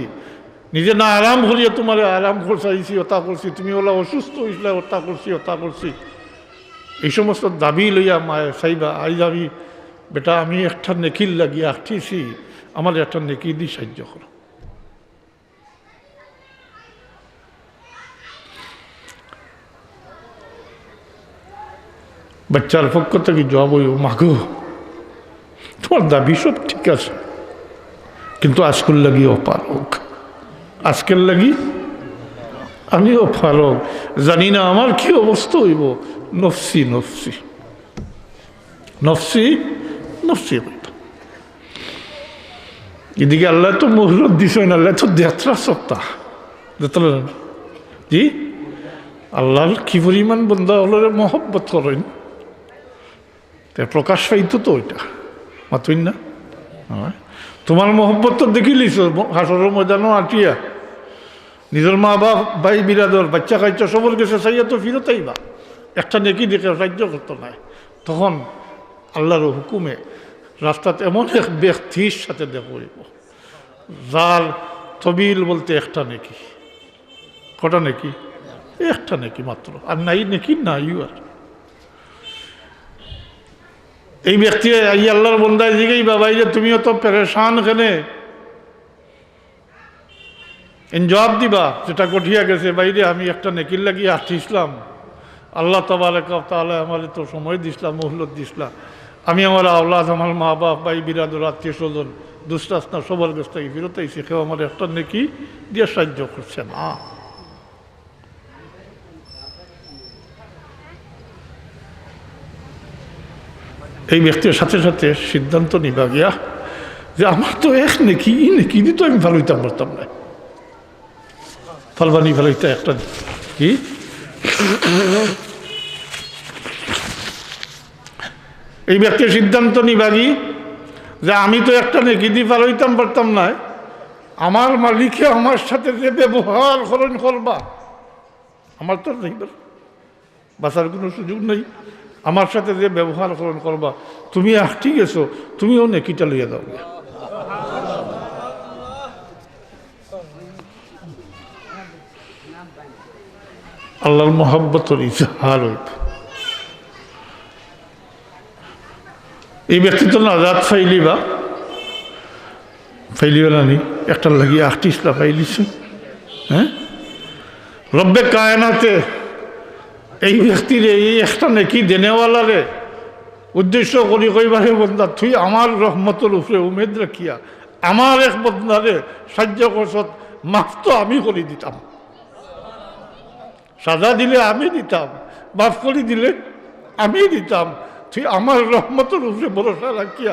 নিজে না আরাম করিয়া তোমারে আরাম করছাইছি, ওটা করছি, তুমি ওলা অসুস্থ হয়েছিলে, ওটা করছি ওটা করছি। এই সমস্ত দাবি লইয়া মায়ের চাইবা, আজ আমি বেটা আমি একটা নেকির লাগিয়ে আঁকটিছি, আমার একটা নেকি দিয়ে সাহায্য করো। বাচ্চার পক্ষ থেকে জবাব হইব, মাগো তোমার দাবি সব ঠিক আছে, কিন্তু আজকের লাগি অপারক, আজকের লাগি আমি অপারক, জানি না আমার কি অবস্থা হইব। নফসি নফসি নফসি নফসি। এদিকে আল্লাহ তো মহলত দিছে না, আল্লাহ তো যাত্রা সপ্তাহ জি। আল্লাহর কি পরিমাণ বন্দা হলের মহব্বত করেন, প্রকাশ পাইতো তো ওইটা মাতুই না। তোমার মহব্বত তো দেখিলিস হাসরের ময়দানও আটিয়া, নিজের মা বাপ ভাই বিরাদর বাচ্চা কাচ্চা সবর গেছে চাইয়া তো ফিরত আইবা, একটা নেকি দেখে সাহায্য করতো না। তখন আল্লাহর হুকুমে রাস্তাতে এমন এক ব্যক্তির সাথে দেখা হইব যার তবিল বলতে একটা নেকি, কটা নেকি? একটা নেকি মাত্র, আর নাই নেকি নাই। আর এই ব্যক্তি এই আল্লাহর বন্দায় দিকেই বাবাই যে তুমিও তো পেরেশান এখানে জবাব দিবা যেটা গঠিয়া গেছে, বাইরে আমি একটা নেকির লাগিয়ে আসছিলাম, আল্লাহ তাবারক ওয়া তাআলা আমার তো সময় দিছিলাম, মহলত দিছিলাম, আমি আমার আওলাদ আমার মা বাপ ভাই বিরাদর আত্মীয় স্বজন দুষ্টাসনা সবার কাছ থেকে ফিরত আইছি, কেউ আমার একটা নেকি দিয়ে সাহায্য করছে না। এই ব্যক্তির সাথে সাথে সিদ্ধান্ত নিবা গিয়া যে আমার তো এক নেকি, ই নেকি দিয়ে তো আমি ভালো হইতাম পারতাম না, ফালবানি ফেলাইতে একটা কি এই ব্যক্তি সিদ্ধান্ত নিবাগি যে আমি তো একটা নেকি দিয়ে ফালাইতাম পারতাম না, আমার মালিকে আমার সাথে যে ব্যবহার করণ করবা, আমার তো বাঁচার কোনো সুযোগ নেই, আমার সাথে যে ব্যবহার করণ করবা, তুমি ঠিক আছো, তুমিও নেকিটা লইয়া দাও। আল্লাহর মহব্বতের ইজহার হইত। এই ব্যক্তি তো নাজাত ফাইলিবা না নি, একটা লাগিয়ে 38টা ফাইলিছে। হ্যাঁ, রব্বে কায়নাতে এই ব্যক্তির এই একটা নেকি দেনেওয়ালারে উদ্দেশ্য করি কইবারে বন্দা তুই আমার রহমতের উপরে উমেদ রাখিয়া আমার এক বন্দারে সাহায্য করছত, মাফ তো আমি করে দিতাম, সাজা দিলে আমি দিতাম, মাফ করে দিলে আমি দিতাম, তুই আমার রহমতের উপরে ভরসা রাখিয়া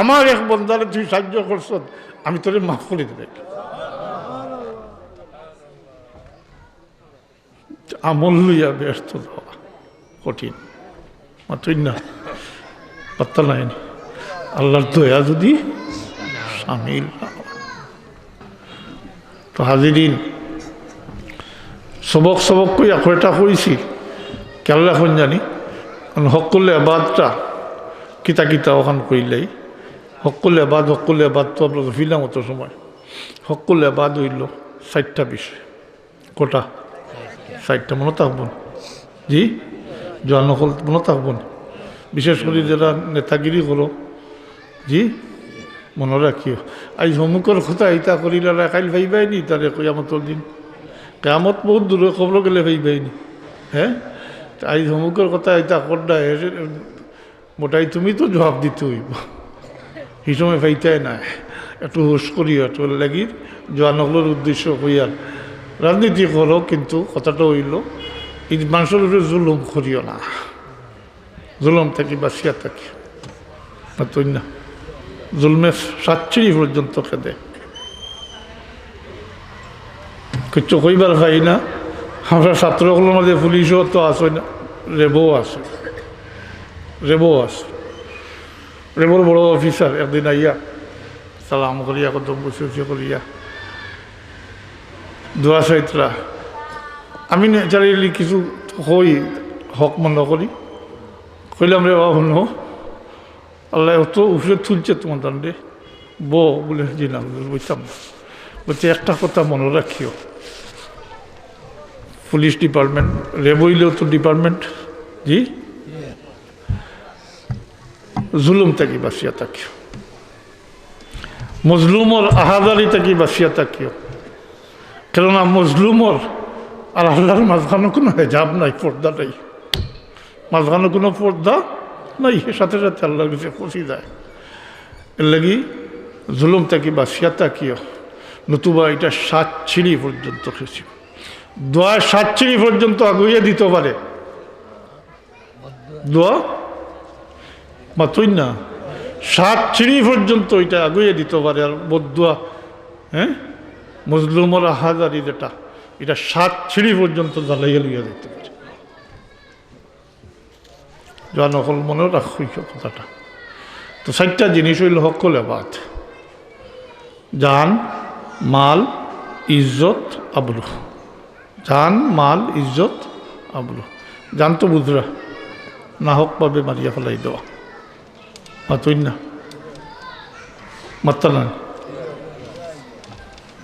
আমার এক বন্দারে তুই সাহায্য করছত, আমি তোরে মাফ করে দিলে। আমল লইয়া ব্যস্ত হওয়া কঠিন, মাত্রই না পাত্তা নাই। আল্লাহর দয়া যদি সামিল না হয় তো হাজিরিন, সবক কইয়া কয়টা কইছি কেন এখন জানি, সকলে এবাদটা কিতা ওখান কইলেই সকলে এবাদ তো আপনার ফিলাম অত সময় সকলে এবাদ হইল 4টা বিষয়। কটা? 4টা মনে থাকবেন জি, জনকল মনে থাকবেন, বিশেষ করে যারা নেতাগিরি করো জি মনে রাখিও। আজ অমুকের কথা ইতা করিলে কাইল ভাইবাইনি তারে কিয়ামতের দিন, কিয়ামত বহুত দূরে খবর গেলে ভাইবাইনি। হ্যাঁ, আজ অমুকের কথা ইতা করডা মোটাই তুমি তো জবাব দিতে হইব, সেই সময় পাইতাই না, একটু হুশ করিও, একটু লাগি জোয়ানগুলোর উদ্দেশ্য হইয়ার রাজনীতি করো, কিন্তু কথাটা হইল এই মানুষের উপরে জুলুম করিও না, জুলুম থাকি বাঁচিয়া থাকি তুই না, জুলমে 7 পর্যন্ত খেদে কিছু কইবার পাই না। আমরা ছাত্রগুলোর মধ্যে পুলিশও তো আসে না, রেবও আছে, রেবর বড় অফিসার একদিন আইয়া সালাম করিয়া কত বসে করিয়া দোয়া চাইতরা, আমি ন্যাচারালি কিছু হই হক মনে করি, কইলাম রে বাবা শুনো, আল্লাহ অত উপরে তুলছে তোমার দান্ডে বলে জি না বুঝতাম না, বলছে একটা কথা মনে রাখিও, পুলিশ ডিপার্টমেন্ট রেবইলেও তো ডিপার্টমেন্ট জি, জুলুম থাকি বাঁচিয়া থাকিও, মজলুমর আহাদারি থাকি বাঁচিয়া থাকিও, কেননা মজলুমর আর আল্লাহর মাঝখানে কোনো হেজাব নাই, পর্দা নাই, মাঝখানে কোনো পর্দা নাই, সাথে সাথে আল্লাহর কাছে পৌঁছে যায়। এর লাগি জুলুম থাকি বাঁচিয়া থাকিও, নতুবা এটা 7 সিঁড়ি পর্যন্ত খেয়েছি, দোয়া 7 সিঁড়ি পর্যন্ত আগুইয়া দিতে পারে, দোয়া মাত্রই না 7 সিঁড়ি পর্যন্ত এটা আগুইয়া দিতে পারে। আর বদুয়া হ্যাঁ মজলুমর আহাজারি যেটা, এটা 7 সিঁড়ি পর্যন্ত জ্বালাইয়া লইয়া দিতে পারে। জনকল মনে রাখই কথাটা। তো 4টা জিনিস হইল হকল এবাদ, জান মাল ইজ্জত আবরু, জান মাল ইজ্জত আবরু। জান তো বুঝরা না হক পাবে মারিয়া ফেলাই দেওয়া, মাতই না মাত্তা না,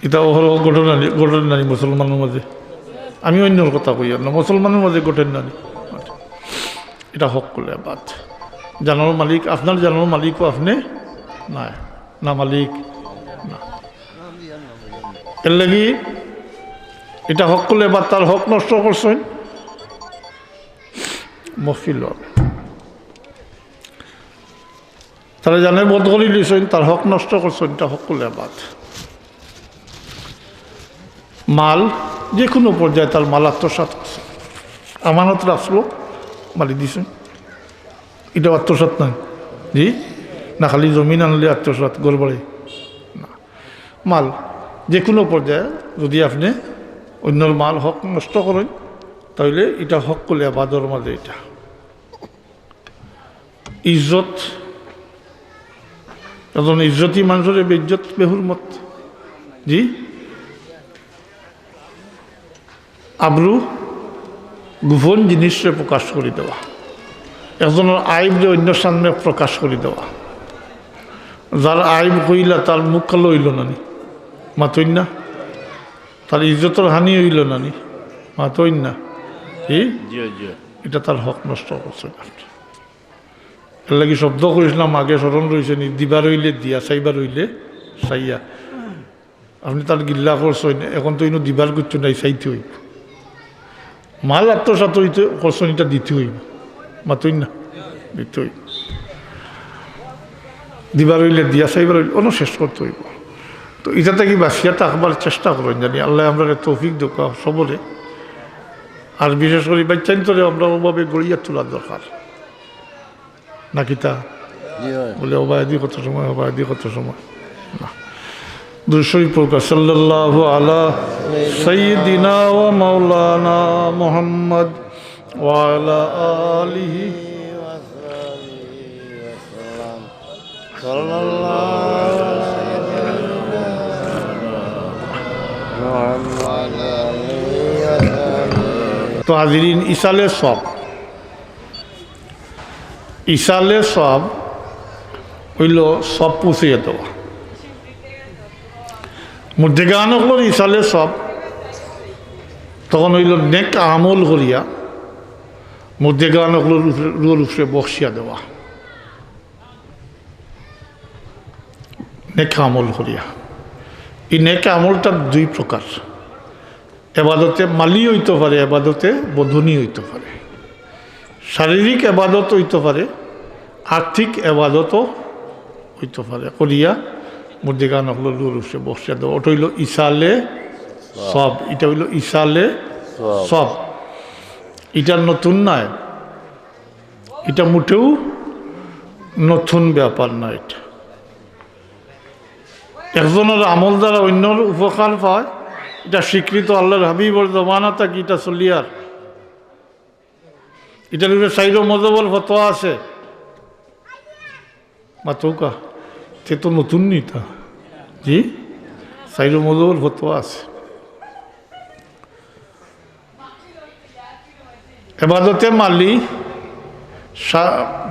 এটা ঘটনা নানি মুসলমানের মাঝে, আমি অন্যর কথা কই না, মুসলমানের মাঝে ঘটেন নানি, এটা হক করলে বাদ। জানার মালিক আপনার, জানার মালিকও আপনি না মালিক না, এর লাগি এটা হক করলে বাদ, তার হক নষ্ট করছেন মফিল হবে, তারা জানে বদগলি লিছেন, তার হক নষ্ট করছেন, এটা হক করলে বাদ। মাল যে কোনো পর্যায়ে তার মাল আত্মসাৎ করছে, আমানত রাখলো মালি দিছে, এটা আত্মসাৎ নয় জি না, খালি জমিন আনলে আত্মসাৎ গড় বাড়ি না, মাল যে কোনো পর্যায়ে যদি আপনি অন্যর মাল হক নষ্ট করেন, তাইলে এটা হক করলে আবাদর মাঝে এটা ইজ্জত, এজন ইজ্জতি মানুষের বেইজ্জত বেহুরমত, জি আব্রু গোপন জিনিসে প্রকাশ করে দেওয়া, একজনের আইবরে অন্য সামনে প্রকাশ করে দেওয়া, যার আইব হইলা তার মুখ কালো হইল নানি মাতইন না, তার ইজ্জতের হানি হইল নানি মাতইন না, এটা তার হক নষ্ট করছে। এর লাগি শব্দ করেছিলাম আগে, স্মরণ রয়েছে নি, দিবার হইলে দিয়া, চাইবার হইলে চাইয়া। আপনি তার গিল্লা করছেন, এখন তো ইনো দিবার করছো নাই, চাইতে হইব। মাল আত্মসাত হইতে করছেন, এটা দিতে হইব, মাতইন না, দিতে হইব। দিবার হইলে দিয়া, চাইবার হইলে অন্য শেষ করতে হইব। তো এটা থেকে বাঁচিয়া থাকবার চেষ্টা করেন, জানি আল্লাহ আমরা তৌফিক দেখা সবরে। আর বিশেষ করে বাচ্চান্তরে আমরা ওভাবে গড়িয়া তোলার দরকার নাকি তা বলে অবায়দি কত সময়, অবায়দি কত সময় না। দুরশরীফ প্রকাশ সাল্লাল্লাহু আলা সাইয়্যিদিনা ওয়া মাওলানা মুহাম্মদ ওয়া আলা আলিহি ওয়া সাহবিহি ওয়া সাল্লাম সাল্লাল্লাহু তো হাজিরিন, ইসালে সব, ইসালে সব হইল সব পুষিয়ে দেওয়া। মধ্যে গান হল ইসালে সব, তখন হইল নেক আমল করিয়া মধ্যে গান হল রুল উপরে বক্সিয়া দেওয়া, নেক আমল করিয়া। এই নেক আমলটা দুই প্রকার, এবাদতে মালি হইতে পারে, এবাদতে বধনী হইতে পারে, শারীরিক এবাদত হইতে পারে, আর্থিক এবাদতও হইতে পারে করিয়া মধ্যে গান হলো লুরুসে বসিয়া দেওয়া। ওটা হইল ইসালে সব, এটা হইল ইসালে সব। এটা নতুন নয়, এটা মোটেও নতুন ব্যাপার না। এটা একজনের আমল দ্বারা অন্যর উপকার পায়, এটা স্বীকৃত। আল্লাহর হাবিবর জমানাটা কি এটা চলিয়ার, এটার উপরে সাইরো মজবর ফতোয়া আছে মাতৌকা, সে তো নতুন নিতা, জি সাইরো মজবর ফতোয়া আছে। এবাদতে মালি,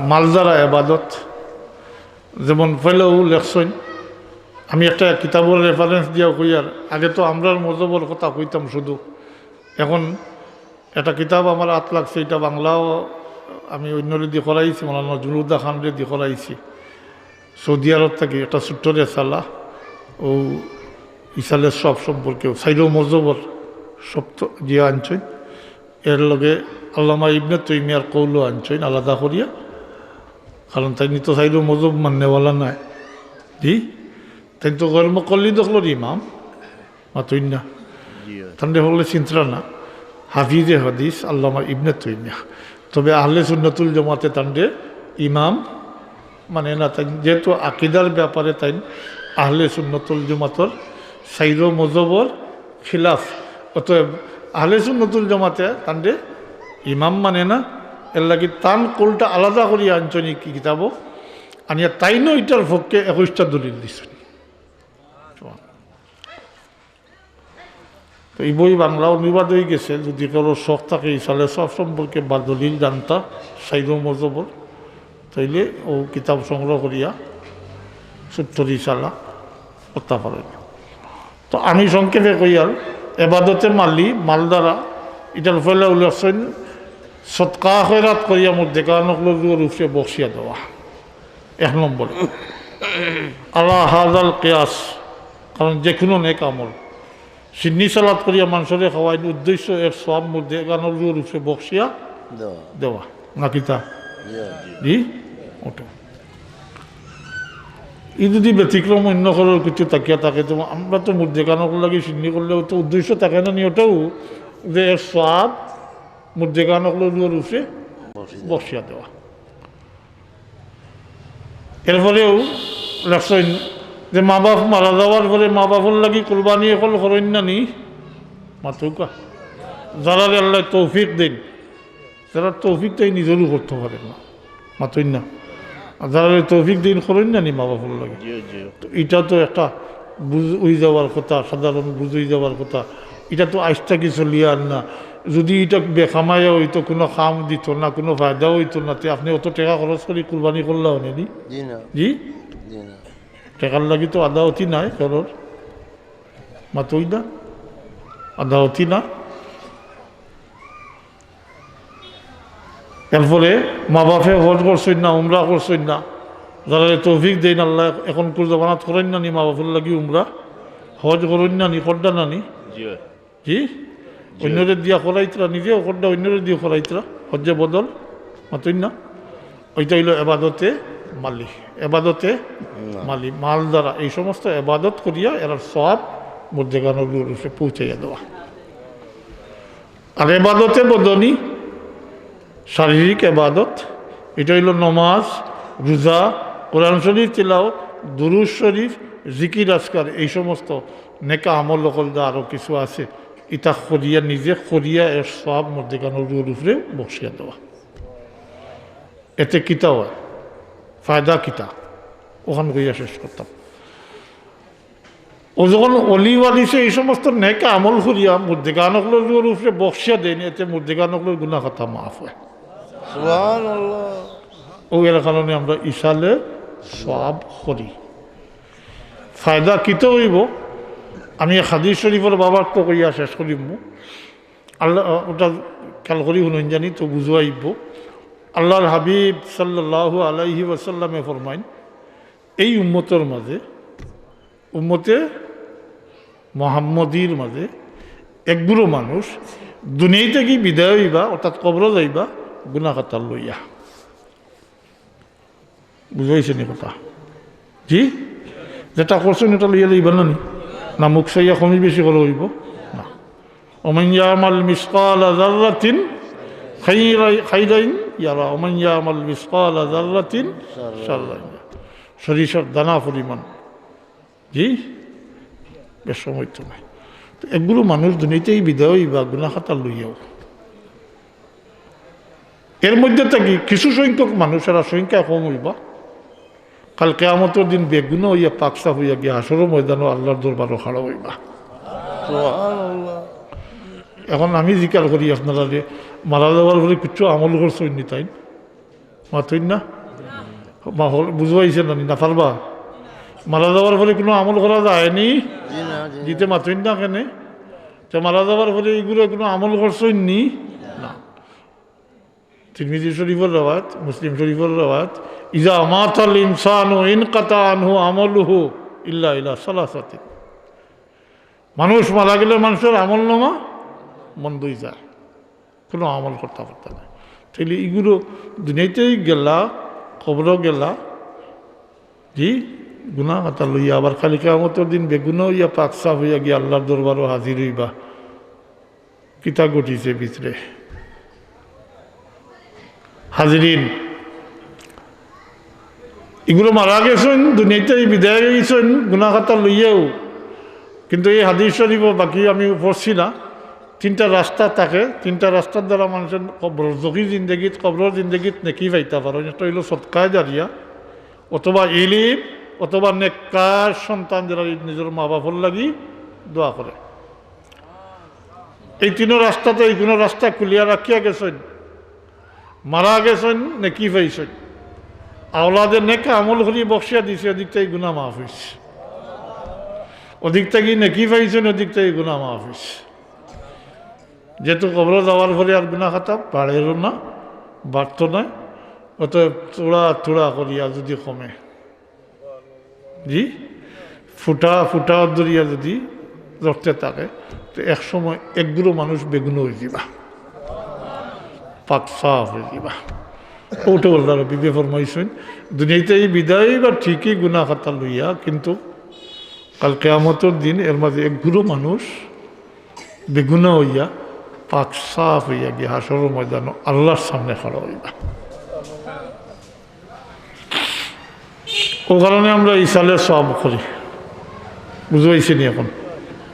মাল দ্বারা এবাদত, যেমন ফেলেও লেখছেন। আমি একটা কিতাবের রেফারেন্স দিয়া কই, আর আগে তো আমরার মজবর কথা কইতাম শুধু, এখন একটা কিতাব আমার হাত লাগছে, এটা বাংলাও আমি অন্যরে দিয়ে করাইছি, মৌলানা নজরুদ্দা খানরে দিয়ে করাইছি সৌদি আরব থেকে। একটা ছোট্ট রেসালা ও ইসালের সব সম্পর্কে সাইরো মজবর সব দিয়ে আনছেন, এর লগে আল্লামা ইবনে তাইমিয়ার কৌলও আনছেন আলাদা করিয়া, কারণ তাই তো সাইরো মজব মাননেওয়ালা নাই, জি তাই তো গর্ম করলি দেখলোর ইমাম মাতইন না, তাহলে হলে চিন্তা না হাফিজে হাদিস আল্লামা ইবনে তাইমিয়া। তবে আহলে সুন্নাতুল জামাতে তান্ডে ইমাম মানে না, তাই যেহেতু আকিদার ব্যাপারে তাই আহলে সুন্নাতুল জামাতর সাইরো মজবর খিলাফ, অতএব আহলে সুন্নাতুল জামাতে তান্ডে ইমাম মানে না। এর লাগি তান কোলটা আলাদা করিয়া আনছনি কি কিতাব আনিয়া তাইনও এটার পক্ষে 21টা দলিল দিচ্ছেন। তো এই বই বাংলা অনুবাদ হয়ে গেছে, যদি কারো শখ থাকে ইসালে সব সম্পর্কে বা দলিল জানতা সাইরো মজবর, তাইলে ও কিতাব সংগ্রহ করিয়া 70 ইসালা করতে পারেন। তো আমি সংক্ষেপে কই, আর এবাদতে মালি মাল দ্বারা এটার ফলে উল্লেখছেন সৎকা খয়রাত করিয়া মধ্যে কারণগুলোর উপরে বসিয়া দেওয়া। 1 নম্বর আল্লাহ হাজাল কেয়াস, কারণ যে কোনো নেক আমল সিন্নি সালাদ করিয়া মানুষের খাওয়াই উদ্দেশ্য এর সব মধ্যে গানোর উপরে বক্সিয়া দেওয়া নাকি তা, জি ওটা। এই যদি ব্যতিক্রম অন্য করার কিছু তাকিয়া থাকে, তো আমরা তো মধ্যে গানক লাগে সিন্নি করলেও তো উদ্দেশ্য থাকে না নি, ওটাও যে এর সব মধ্যে গানকগুলোর উপরে বক্সিয়া দেওয়া। এরপরেও রাখছেন যে মা বাপ মারা যাওয়ার পরে মা বাপর লাগি কোরবানি এখন করেন না নি, মাতুকা যারা আল্লাহ তৌফিক দেন যারা তৌফিক তাই নিজেরও করতে পারেন না মাতুই না আর যারা তৌফিক দিন করেন না নি মা বাবার লাগে তো এটা তো একটা বুঝ যাওয়ার কথা সাধারণ বুঝই যাওয়ার কথা এটা তো আইসটা কিছু লিয়ার না যদি এটা বেখামায়া হইতো কোনো খাম দিত না কোনো ফায়দাও হইতো না তে আপনি অত টাকা খরচ করে কুরবানি করলে হয়নি জি টাকার লাগি তো আদাওতি নাই কারোর মাতই না আদাওতি না এরপরে মা বাপে হজ করছেন না উমরা করছেন না যারা তৌফিক দেন আল্লাহ এখন জমানাত করেন না নি মা বাপের লাগি উমরা হজ করেন না নি করডা না নি জি অন্যদের দিয়া করাইতরা নিজেও করডা অন্যদের দিয়ে করাইতরা হজ্জে বদল মাতই না ওইটা হইল এবাদতে মালি এবাদতে মালি মাল দ্বারা এই সমস্ত এবাদত করিয়া এরা সব মুদ্দেগানোর রূপে পৌঁছাইয়া দেওয়া আর এবাদতে বদনি শারীরিক এবাদত এটা হইল নমাজ রোজা কোরআন শরীফ তিলাওয়াত দুরূদ শরীফ জিকির আজকার এই সমস্ত নেকা আমল সকল দা আরও কিছু আছে ইটা খরিয়া নিজে খরিয়া এর সব মুদ্দেগানোর রূপে বসিয়া দেওয়া এতে কিতা হয় ফায়দা কিতা ওখান গইয়া শেষ করতাম ও যখন অলিওয়ালিসে এই সমস্ত নেকা আমল করিয়া মুদ্দেগানগুলোর উপরে বক্সিয়া দেয়নি এতে মুদ্দেগানগুলোর গুণা কথা মাফ হয় ও এর কারণে আমরা ইশালে সব করি ফায়দা কিতে হইব আমি হাদিস শরীফের বাবার তো কইয়া শেষ করিব আল্লাহ ওটা খেয়াল করি শুনুন জানি তো বুঝাইব আল্লাহর হাবিব সাল্লাল্লাহু আলাইহি ওয়াসাল্লামে ফরমাইন এই উম্মতের মাঝে উম্মতে মোহাম্মদীর মাঝে একগুলো মানুষ দুনিয়ায় থেকে বিদায় হইবা অর্থাৎ কবর যাইবা গুনাহ খাতার লইয়া বুঝাইছে নি কথা জি যেটা করছেন এটা লইয়া লইবা না নি না মুখ সাইয়া কমি বেশি করে হইব না ওমান ইয়ামাল মিসকালা যাররাতিন খাইরাইন ইয়ারা ওমান ইয়ামাল মিসকালা যাররাতিন শাররাইন সরিষার দানা পরিমাণ জি বেশ সময় তো নাই তো এগুলো মানুষ দুনিয়াতেই বিদায় হইবা গুনাহ খাতা লইয়াও এর মধ্যে থেকে কিছু সংখ্যক মানুষেরা সংখ্যা কম হইবা কাল কিয়ামতের দিন বেগুন হইয়া পাকসা হইয়া গিয়া হাসরের ময়দানও আল্লাহর দরবারও খাড়া হইবা এখন আমি জিকার করি আপনারা যে মারা যাওয়ার পরে কিছু আমল করছেন নি তাই মাতই না বুঝবাইছে না পারবা মারা যাওয়ার পরে কোনো আমল করা যায়নি দিতে মাতই না কেন তো মারা যাওয়ার পরে এইগুলো কোনো আমল করছেন নি না তিরমিজি শরীফের রওয়ায়াত মুসলিম শরীফের রওয়ায়াত ইজা মাতাল ইনসানু ইনকাতা আনহু আমালুহু ইল্লা ইলা সালাসাতিন মানুষ মারা গেলে মানুষের আমল নামা বন্ধই যায় কোনো আমল করতে পারত না তাইলে এগুলো দুনিয়াতেই গেলা কবর গেলা জি গুনাহ কথা লইয়া আবার খালি কিয়ামতের দিন বেগুন হইয়া পাক সাফ হইয়া গিয়া আল্লাহর দরবারও হাজির হইবা কিতা ঘটিছে ভিতরে হাজিরিন এগুলো মারা গেছেন দুনিয়াতে বিদায় গেছেন গুনাহ খাতা লইয়াও কিন্তু এই হাদিস শরীফ বাকি আমি পড়ছি না তিনটা রাস্তা থাকে তিনটা রাস্তার দ্বারা মানুষের জকি জিন্দগিত কবরের জিন্দগিত নেকি পাইতে পারো এটা হইল সৎকায় দাঁড়িয়া অথবা ইলিম অথবা নেককার সন্তান যারা নিজের মা বাবার লাগি দোয়া করে এই তিনো রাস্তাতে এই কোনো রাস্তা খুলিয়া রাখিয়া গেছেন মারা গেছেন নেকি পাইছেন আওলাদের নেকা আমল করি বক্সিয়া দিছে ওদিক থেকে গুনাহ মাফ হয়েছে ওদিক থেকে নেকি পাইছেন ওদিক থেকে গুনাহ মাফ হয়েছে যেহেতু কবর যাওয়ার পরে আর গুনাহ খাতা বাড়েরও না বাড়ত না অত তোড়া তোড়া করিয়া যদি কমে জি ফুটা ফুটা দরিয়া যদি ধরতে থাকে তো একসময় একগুলো মানুষ বেগুন হয়ে যাবা পাক সাফ হয়ে যাবা ওটা বললাম বিবে ফরমাইছেন দুনিয়াতে এই বিদায় বা ঠিকই গুনাহ খাতা লইয়া কিন্তু কাল কিয়ামতের দিন এর মাঝে একগুলো মানুষ বেগুনা হইয়া পাক সাফ হইয়া গিয়ে হাসরের ময়দান আল্লাহর সামনে খাড়া হইবা ও কারণে আমরা ইসালে সব করি বুঝবাইছি নি এখন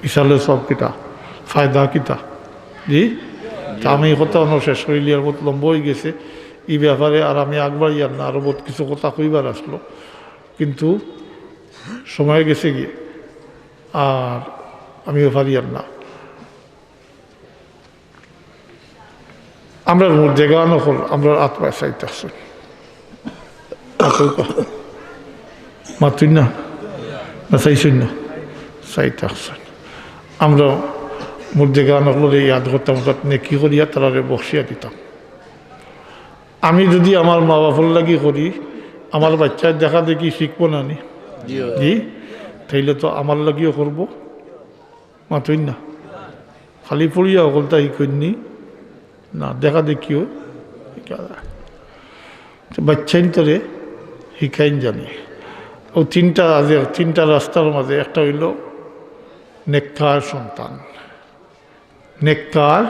ইসালে সব কিটা ফায়দা কিতা জি তা আমি এই কথা শেষ করিলি আর বহুত লম্ব হয়ে গেছে এই ব্যাপারে আর আমি আগবাড়ি আর না আরও বহুত কিছু কথা কইবার আসলো কিন্তু সময় গেছে গিয়ে আর আমিও পারি আর না আমরা জায়গা হল আমরা আত্মায় চাইতে আসছি মাতুই না চাইছই না চাইতে আসছেন আমরা মধ্যে গান হলে ইয়াদ করতাম নেকি করিয়া তারারে বসিয়া দিতাম আমি যদি আমার মা বাবার লাগি করি আমার বাচ্চার দেখা দেখি শিখবো না নি জি তাইলে তো আমার লাগিও করবো মাতুই না খালি পড়িয়া অকলতা শিখনি না দেখা দেখিও বাচ্চাইন তোরে শিখাইন জানি ও তিনটা রাস্তার মাঝে একটা হইল নেককার সন্তান নেককার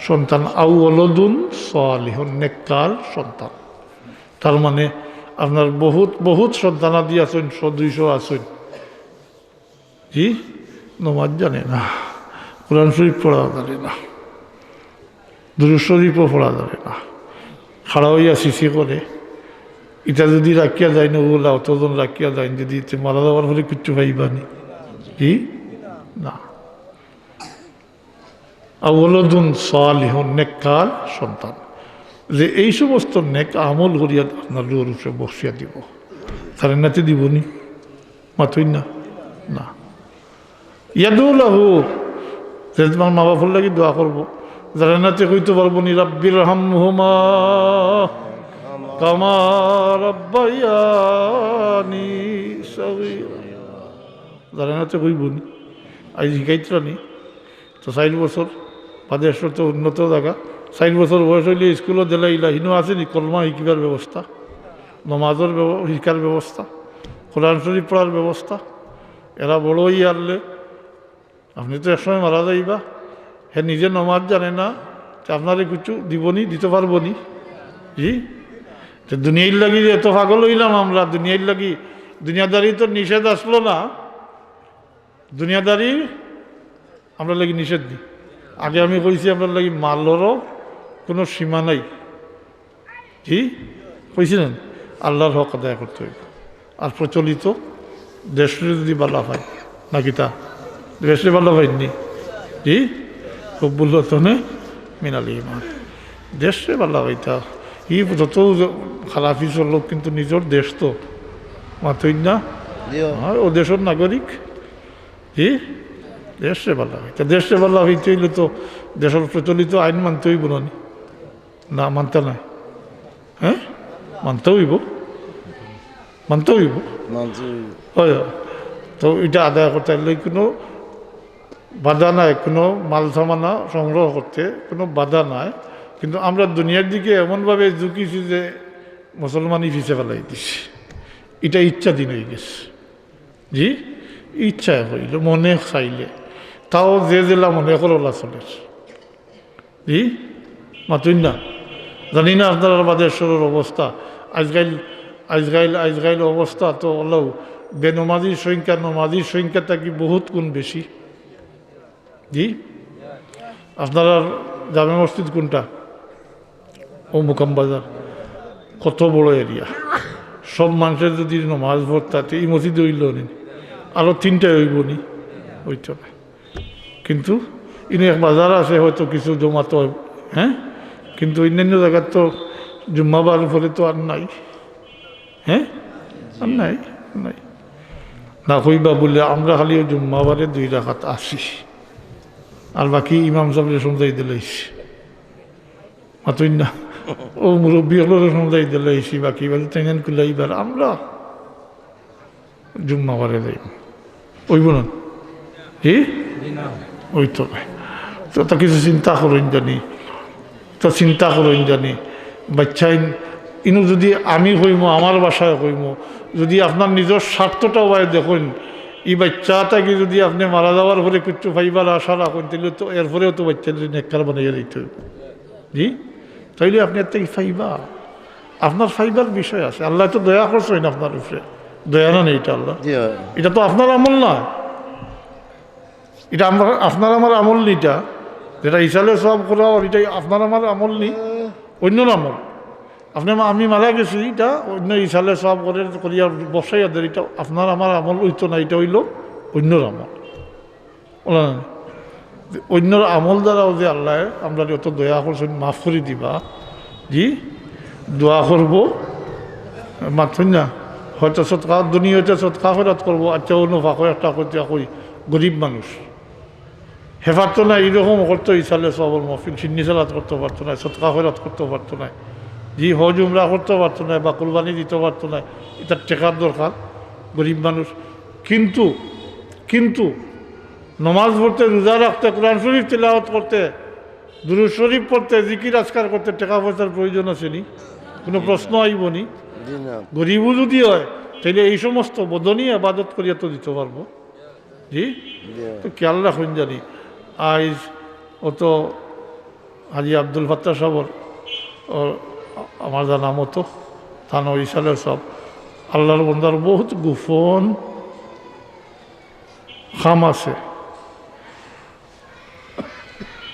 সন্তান আউলদুন সালিহুন নেককার সন্তান তার মানে আপনার বহুত বহুত সন্তানাদি আছেন 100-200 আছেন জি নমাজ জানে না কোরআন শরীফ পড়া জানে না দুরূদ শরীফও পড়া যাবে না খাড়া হইয়া সিসি করে এটা যদি রাখিয়া যায় না ওগুলা অতজন রাখিয়া যায় যদি মারা যাওয়ার ফলে কিচ্ছু পাইবানি জি না আউলদুন সালিহুন নেককার সন্তান যে এই সমস্ত নেক আমল করিয়া আপনার রূপে বসিয়া দিব তার নাতে দিবনি মাথই না না ইয়াদুল্লাহু যে তোমার মা বাবার লাগি দোয়া করবো যারা নাতে কইতে পারবো নি রাব্বির হামহুমা কামা রাব্বায়ানি সগীরা যারা নাতে কইব নি আজ শিখাইতরা নি তো 4 বছর বাদেশ তো উন্নত জায়গা 4 বছর বয়স হইলে স্কুলত দিলে ইলাহিনও আছে নি কলমা শিকিবার ব্যবস্থা নমাজের শিকার ব্যবস্থা কোরআন শরীফ পড়ার ব্যবস্থা এরা বড় হই আনলে আপনি তো একসময় মারা যাইবা হ্যাঁ নিজে নমাজ জানে না আপনারে কিছু দিবনি দিতে পারবো নি জি তো দুনিয়ার লাগি এত পাগল হইলাম আমরা দুনিয়ার লাগি দুনিয়াদারি তো নিষেধ আসলো না দুনিয়াদারি আমরা লাগি নিষেধ দিই আগে আমি কইছি আপনার লাগি মালেরও কোনো সীমা নাই জি কইছিলেন আল্লাহর হক আদায় করতে হইব আর প্রচলিত দেশে যদি বালা পাই নাকি তা দেশে বালা পাইনি জি কবুল্লতনে মিনালি ইমান দেশে বালা পাইতা যত খারাপি চলক কিন্তু নিজের দেশ তো মাতই না ও দেশের নাগরিক জি দেশে বালা হইতা দেশে বালা হইতে হইলে তো দেশের প্রচলিত আইন মানতে হইব না মানতে নাই হ্যাঁ মানতে হইব হয় তো এটা আদায় করতে হলে কোনো বাধা নাই কোনো মাল সামানা সংগ্রহ করতে কোনো বাধা নাই কিন্তু আমরা দুনিয়ার দিকে এমনভাবে ঝুঁকিছি যে মুসলমানই ফিসে ফেলাই দিছি এটা ইচ্ছা দিন হয়ে গেছে জি ইচ্ছা হইল মনে খাইলে তাও যে জেলা মনে করলা চলে জি মাতুই না জানি না আপনার বাদেশ্বরের অবস্থা আজকাল অবস্থা তো হলেও বেনমাজির সংখ্যা নমাজির সংখ্যাটা কি বহুত গুণ বেশি জি আপনার জামে মসজিদ কোনটা ও মুকাম বাজার কত বড় এরিয়া সব মানুষের যদি নমাজ ভরতাতে এই মসজিদে হইল নি আরও 3টায় হইব নি হইতো না কিন্তু ইনি এক বাজার আছে হয়তো কিছু জমাতো হ্যাঁ কিন্তু অন্যান্য জায়গার তো জুম্মাবার ফলে তো আর নাই হ্যাঁ আর নাই না কইবা বলে আমরা খালি জুম্মাবারে 2 রাকাত আসি আর বাকি ইমাম সাহেবের সমঝাই দিলাইছি মাতুই না ও মুরব্বী হলের সমঝাই দিলাইছি বাকি এবার ট্রেন করলে এইবার আমরা জুম্মাবারে যাইব ওইব না জি ওই তো তা কিছু চিন্তা করেন জানি বাচ্চাই ইনু যদি আমি কইমো আমার বাসায় কইমো যদি আপনার নিজের স্বার্থটা ওয়াই দেখুন এই বাচ্চাটাকে যদি আপনি মারা যাওয়ার পরে কিছু ফাইবার আশা রাখুন তাহলে তো এরপরেও তো বাচ্চা নেককার বানাইয়া দিতে হইব জি তাইলে আপনি এর থেকে ফাইবা আপনার ফাইবার বিষয় আছে আল্লাহ তো দয়া করছেন আপনার উপরে দয়া না নেই এটা আল্লাহ এটা তো আপনার আমল নয় এটা আমরা আপনার আমার আমল নি, এটা যেটা ইসালে সব করা এটা আপনার আমার আমল নি, অন্য আমল। আপনি আমি মারা গেছি, এটা অন্য ইসালে সব করে করিয়া বসাইয়াদের, এটা আপনার আমার আমল হইতো না, এটা হইল অন্যর আমল। অন্যর আমল দ্বারাও যে আল্লাহ আমরা যত দয়া করছেন মাফ করে দিবা, জি দোয়া করবো মাথুন না, হয়তো সৎকা দুনিয়াতে সৎকা ফেরত করবো, আচ্ছা অন্য ফাঁকো একটা করতে কই গরিব মানুষ হেফাতো না, এইরকম করতো ইসালে সবল মফিল সিন্নি সালাত করতে পারতো না, সৎকা ফেরত করতে পারতো না, জি হজ উমরা করতে পারতো না, বা কুরবানি দিতে পারতো না, এটার টেকার দরকার গরিব মানুষ। কিন্তু কিন্তু নমাজ পড়তে, রোজা রাখতে, কোরআন শরীফ তিলাওয়াত করতে, দুরূদ শরীফ পড়তে, জিকির আজকার করতে টাকা পয়সার প্রয়োজন আছে নি? কোনো প্রশ্ন আইব নি? গরিবও যদি হয় তাহলে এই সমস্ত বদনী আবাদত করিয়া তো দিতে পারবো, জি তো খেয়াল রাখুন জানি। আজ অত হাজি আব্দুল ফাত্তাহ সাহর আমার জানা মতো থানো ইসালের সব আল্লাহর বন্দার বহুত গোপন খাম আছে।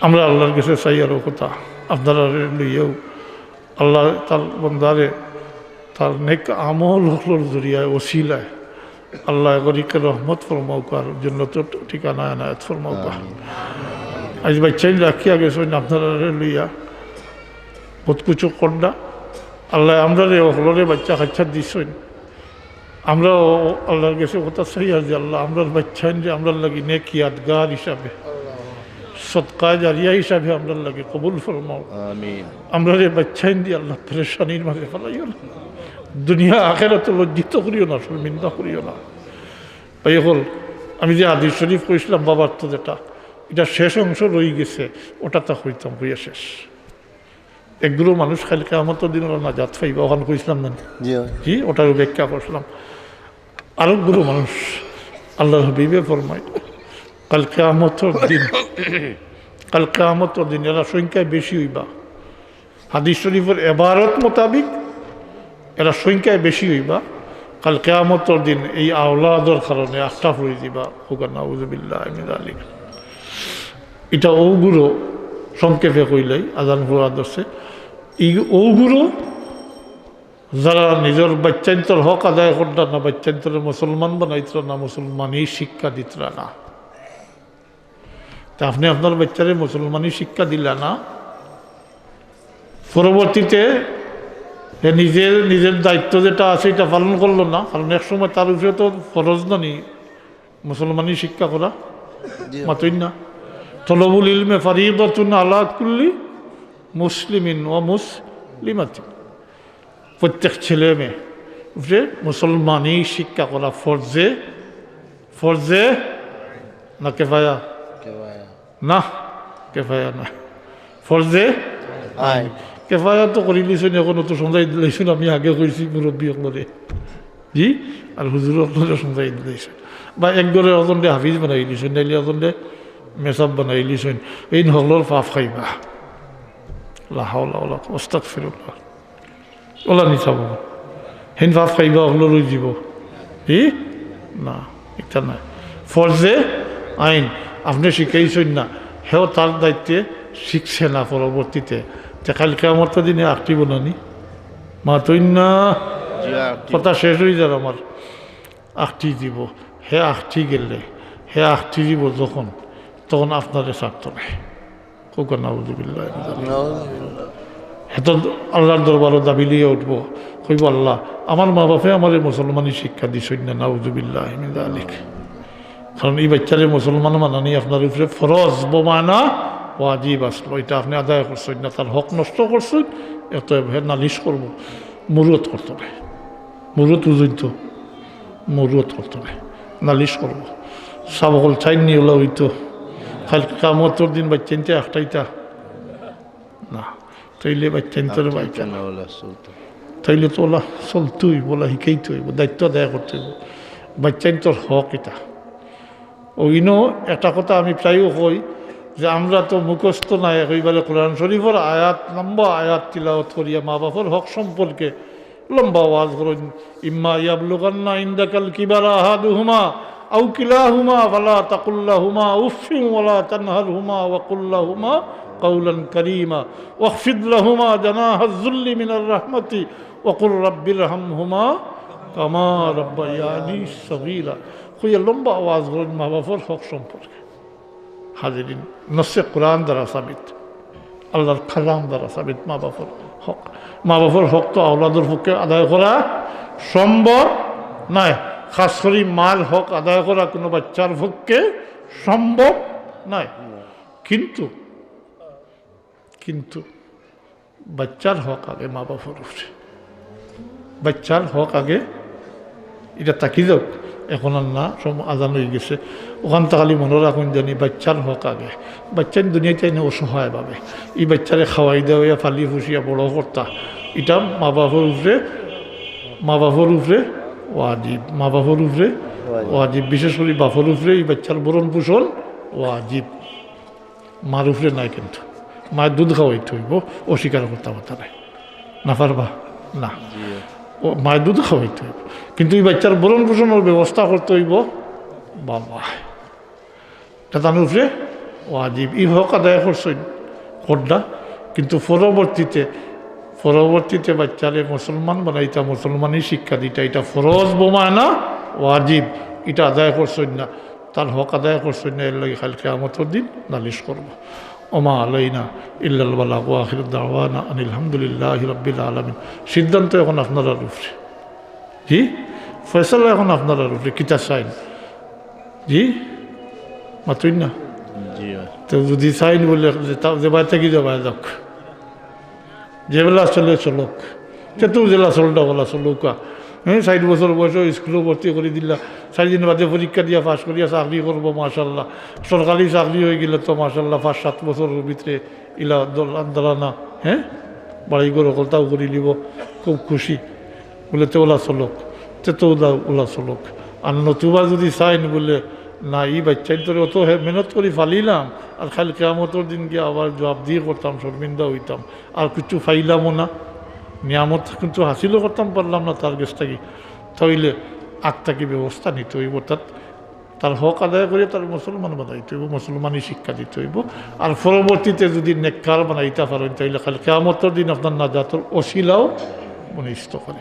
আমরা আল্লাহর কাছে চাই আরও কথা, আপনারা লইয়াও আল্লাহ তার বন্দারে তার নেক আমল হকলোর জরিয়ায় ওসিলায় আল্লাহ গরিকে রহমত ফরমাউকার জন্য তো ঠিকানা এনায়ত ফরমাউকা। আজ বাচ্চাই রাখিয়া গেছেন আপনারা লইয়া বহুত কিছু কন্যা আল্লাহ আমরা রে হলরে বাচ্চা কাচ্চা দিছেন। আমরাও আল্লাহর কাছে কথা চাই আর যে আল্লাহ আমরার বাচ্চাইন যে আমরা লাগি নেক ইয়াদগার হিসাবে, সৎকা জারিয়া হিসাবে আমরা লাগে কবুল ফরমাও। আমরা রে বাচ্চাইন দিয়ে আল্লাহ পরেশানির মাঝে ফেলাইও না, দুনিয়া আখেরাতে লজ্জিত করিও না, শর্মিন্দা করিও না। এই হল আমি যে হাদিস শরীফ কইছিলাম বাবার তো যেটা, এটা শেষ অংশ রয়ে গেছে, ওটা তা হইতাম হইয়া শেষ। একগুলো মানুষ খালি কেয়ামতের দিন ওরা নাজাত পাইবা, ওখানে কইছিলাম না জি, ওটার ব্যাখ্যা করছিলাম। আরো গুলো মানুষ আল্লাহ হাবিবে ফরমায় কাল কেয়ামতের দিন, কাল কেয়ামতের দিন এরা সংখ্যায় বেশি হইবা। হাদিস শরীফের এবারত মোতাবিক এরা সংখ্যায় বেশি হইবা। কাল কেয়ামতের দিন এই আওলাদর কারণে আখটাফ হয়ে দিবা, হুকা নাউযুবিল্লাহ মিন যালিক। এটা ওগুলো সংক্ষেপে কইলাই আজান ভরা দর্শে, এই ওগুলো যারা নিজের বাচ্চান্তর হক আদায় করত না, বাচ্চান্তরে মুসলমান বানাইতরা না, মুসলমানই শিক্ষা দিতরা না। তা আপনি আপনার বাচ্চারে মুসলমানই শিক্ষা দিলা না, পরবর্তীতে নিজের নিজের দায়িত্ব যেটা আছে এটা পালন করলো না, কারণ এক সময় তার উপরে তো ফরজ না নি মুসলমানই শিক্ষা করা, মাতই না। তলবুল ইলমে ফারিদাতুন আলা কুল্লি মুসলিমিন ও মুসলিমাতিন, প্রত্যেক ছেলে মেয়ে উপরে মুসলমানই শিক্ষা করা ফরজে, ফরজে না কেফায়া, না কেফায়া না, ফরজে কেফায়া তো করি লিছেন, এখন তো সমঝাই দিলেছেন। আমি আগে কইছি মুরব্বী সকলে জি, আর হুজুর সকলে সমঝাই দিলেছেন, বা একগরে অজনলে হাফিজ বানাই দিছেন, নাইলে অজনলে মেসাব বানাই দিছেন। এই নহলর পাপ খাইবা লা হাওলা ওয়ালা আস্তাগফিরুল্লাহ ওলা নিচাব হেন পাপ খাইবা হলো রই যাব, জি না এটা না। ফরজে আইন আপনি শিখাইছেন না, হেও তার দায়িত্বে শিখছে না, পরবর্তীতে কাল কেয়ামতের দিনে আঁকটিব নানি মাতই না, কথা শেষ হয়ে যাবে আমার, আঁকটি দিব। হে আঁকটি গেলে হে আঁকটি দিব যখন, তখন আপনারে ছাড়তো না, কোকা নাউযুবিল্লাহ। হেতো আল্লাহর দরবারও দাবি লিয়ে উঠবো, কইব আল্লাহ আমার মা বাপে আমার মুসলমানই শিক্ষা দিছেন না, নাউযুবিল্লাহ মিন যালিক। কারণ এই বাচ্চারে মুসলমান মানানি আপনার উপরে ফরজ বমানা ওয়াজিব আসলো, এটা আপনি আদায় করছেন না, তার হক নষ্ট করছেন, এত নালিশ করবো, মুরুত করতে হবে, মুরুত উজৈত মুরুত করতে হবে, নালিশ করবো। সাবকল চাইনি ওলা হইতো খালি কামতর দিন বাচ্চাইতে একটাইতা না, তাইলে বাচ্চাইন্তর বাচ্চা তাইলে তো ওলা চলতই বলা শিখাইতে হইব, দায়িত্ব আদায় করতে হইব, বাচ্চাইন্তর হক এটা। ওইনো একটা কথা আমি প্রায়ও কই যে আমরা তো মুখস্থ নাই, এইবারে কোরআন শরীফের আয়াত লম্বা আয়াত তিলাওয়াত করিয়া মা বাবার হক সম্পর্কে লম্বা ওয়াজ করেন। ইম্মা ইয়াবলুগান্না ইনদাকাল কিবারা আহাদুহুমা আও কিলাহুমা ফালা তাকুল লাহুমা উফিন ওয়ালা তানহারহুমা ওয়া কুল লাহুমা কাওলান কারীমা ওয়াখফিদ লাহুমা জানাহাজ যুল্লি মিনার রাহমাতি ওয়া কুল রাব্বিরহামহুমা কামা রাব্বায়ানি সগীরা। কইয়া লম্বা আওয়াজ করেন মা বাবার হক সম্পর্কে। হাজিরিন, নসে কোরআন দ্বারা সাবিত, আল্লাহর কালাম দ্বারা সাবিত মা বাবার হক। মা বাবার হক তো আওলাদের পক্ষে আদায় করা সম্ভব নয়, খাস করে মাল হক আদায় করা কোনো বাচ্চার পক্ষে সম্ভব নয়। কিন্তু কিন্তু বাচ্চার হক আগে মা বাবার উপরে, বাচ্চার হক আগে, এটা তাকি যাক। এখন আর না, সব আজান হয়ে গেছে। ওখান থেকে খালি মনে রাখুন জানি বাচ্চার হক আগে। বাচ্চার দুনিয়া চাই না অসহায় ভাবে এই বাচ্চারে খাওয়াই দেওয়া ফালি ফুসিয়া বড় কর্তা, এটা মা বাবার উপরে, মা বাবার উপরে ওয়াজিব, মা বাবার উপরে ওয়াজিব। বিশেষ করে বাপর উপরে এই বাচ্চার ভরণ পোষণ ওয়াজিব, মার উপরে নাই। কিন্তু মায়ের দুধ খাওয়াইতে হইব, অস্বীকার করতে পারতা নাই, না পারবা না, ও মায়ের দুধ খাওয়াইতে হইব। কিন্তু এই বাচ্চার ভরণ পোষণের ব্যবস্থা করতে হইব বাবা, এটা তার উপরে ওয়াজিব। এই হক আদায় করছেন করডা। কিন্তু পরবর্তীতে বাচ্চারে মুসলমান বানাইতা, মুসলমানই শিক্ষা দিতা, এটা ফরজ বোমা না ওয়াজিব, এটা আদায় করছেন না, তার হক আদায় করছেন না। এর লাগে কাল কিয়ামতের দিন নালিশ করব। ওমা আলাইনা ইল্লাল বালাগ ওয়া আখিরু দাওয়ানা আনিল হামদুলিল্লাহি রাব্বিল আলামিন। সিদ্ধান্ত এখন আপনারা উপরে, জি, ফয়সালা এখন আপনারা উপরে। কিতা চাইন জি মাতুই না, তো যদি চাইন বলে যে বাই থাকি যাবা যাক, যেবেলা চলে চলক, সেতু জেলা চলটা বলা চলুকা। হ্যাঁ, 60 বছর বয়স স্কুলে ভর্তি করে দিলা, 4 দিন বাদে পরীক্ষা দিয়া পাস করিয়া চাকরি করবো মাশাল্লাহ। সরকারি চাকরি হয়ে গেলে তো মাশাল্লাহ 5-7 বছরের ভিতরে ইলা দালানা, হ্যাঁ, বাড়ি ঘর কলতাও করে নিব, খুব খুশি বলে তো ওলা চলক, তো ওলা চলক। আর নতুবা যদি চাইন বলে না এই বাচ্চাই তোর অত মেহনত করে ফালিলাম, আর খালি কিয়ামতের দিন গিয়ে আবার জবাব দিয়ে করতাম, শর্মিন্দা হইতাম, আর কিছু ফাইলামও না, নিয়ামত কিন্তু হাসিলও করতাম পারলাম না তার কাছ থেকে, তাইলে আগটাকে ব্যবস্থা নিতে হইব। তার হক আদায় করে তার মুসলমান বানাইতে হইব, মুসলমানই শিক্ষা দিতে হইব। আর পরবর্তীতে যদি নেককার বানাইতে পারেন তাইলে খালি কিয়ামতের দিন আপনার নাজাতের ওসিলাও মনিষ্ঠ করে।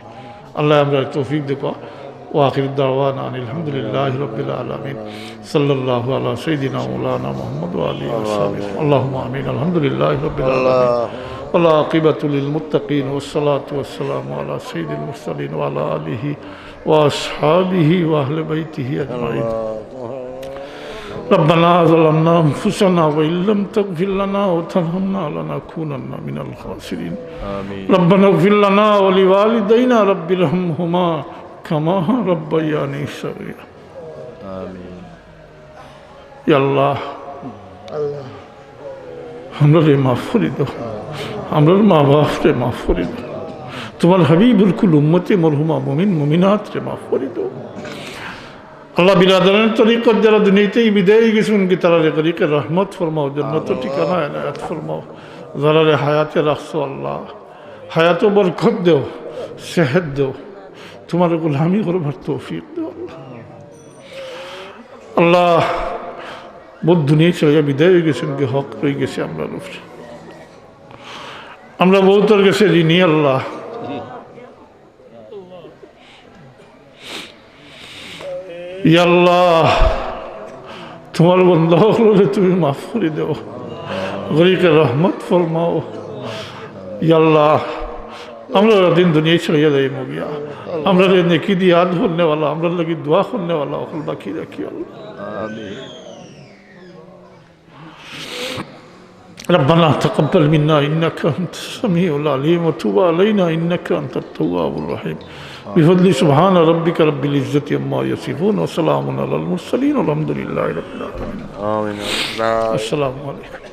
আল্লাহ আমরা তৌফিক দেব। وآخر الدعوانا أن الحمد لله رب العالمين صلى الله على سيدنا مولانا محمد وآله وصحبه اللهم آمين. الحمد لله رب العالمين والعاقبة للمتقين والصلاة والسلام على سيد المرسلين وعلى آله وأصحابه وأهل بيته أجمعين. ربنا ظلمنا أنفسنا وإن لم تغفر لنا وترحمنا لنكونن من الخاسرين. ربنا اغفر لنا ولوالدينا رب ارحمهما كما ربياني صغيرا. آمين. يا الله আমরা মাফ করে দাও, আমরা মা বাপরে মাফ করে দাও, তোমার হাবিবুল কুল উম্মতে মরহুমা মুমিন মুমিনাত রে মাফ করে দাও। আল্লাহ বিরাদরানের তরিকত যারা দুনিয়াতেই বিদায় গেছেন কি তারা তরিকে রহমত ফরমাও, জান্নাত ঠিকানা এনায়াত ফরমাও। যারা হায়াতে রাখছো আল্লাহ হায়াতে বরকত দেও, সেহত দেও, তোমার গোলামি করবার তৌফিক দেও আল্লাহ। বহুত দুনিয়ায় চলে বিদায় হয়ে গেছেন কি হক রয়ে গেছে আমরা উপরে, আমরা বহুতর গেছে ঋণী আল্লাহ। আল্লাহ তোমার বন্ধ হলে তুমি মাফ করে দেও, গরিকে রহমত ফরমাও। আল্লাহ আমরা দিন দুনিয়ায় চলে যাই মুগিয়া, আমরা নেকি দিয়ে याद करने वाला, আমরা লাগি দোয়া करने वाला অকল বাকি রাখি আল্লাহ। ربنا تقبل منا إنك أنت السميع العليم وتب علينا إنك أنت التواب الرحيم. بفضل سبحان ربك رب العزة عما يصفون وسلام على المرسلين والحمد لله رب العالمين. آمين. السلام عليكم.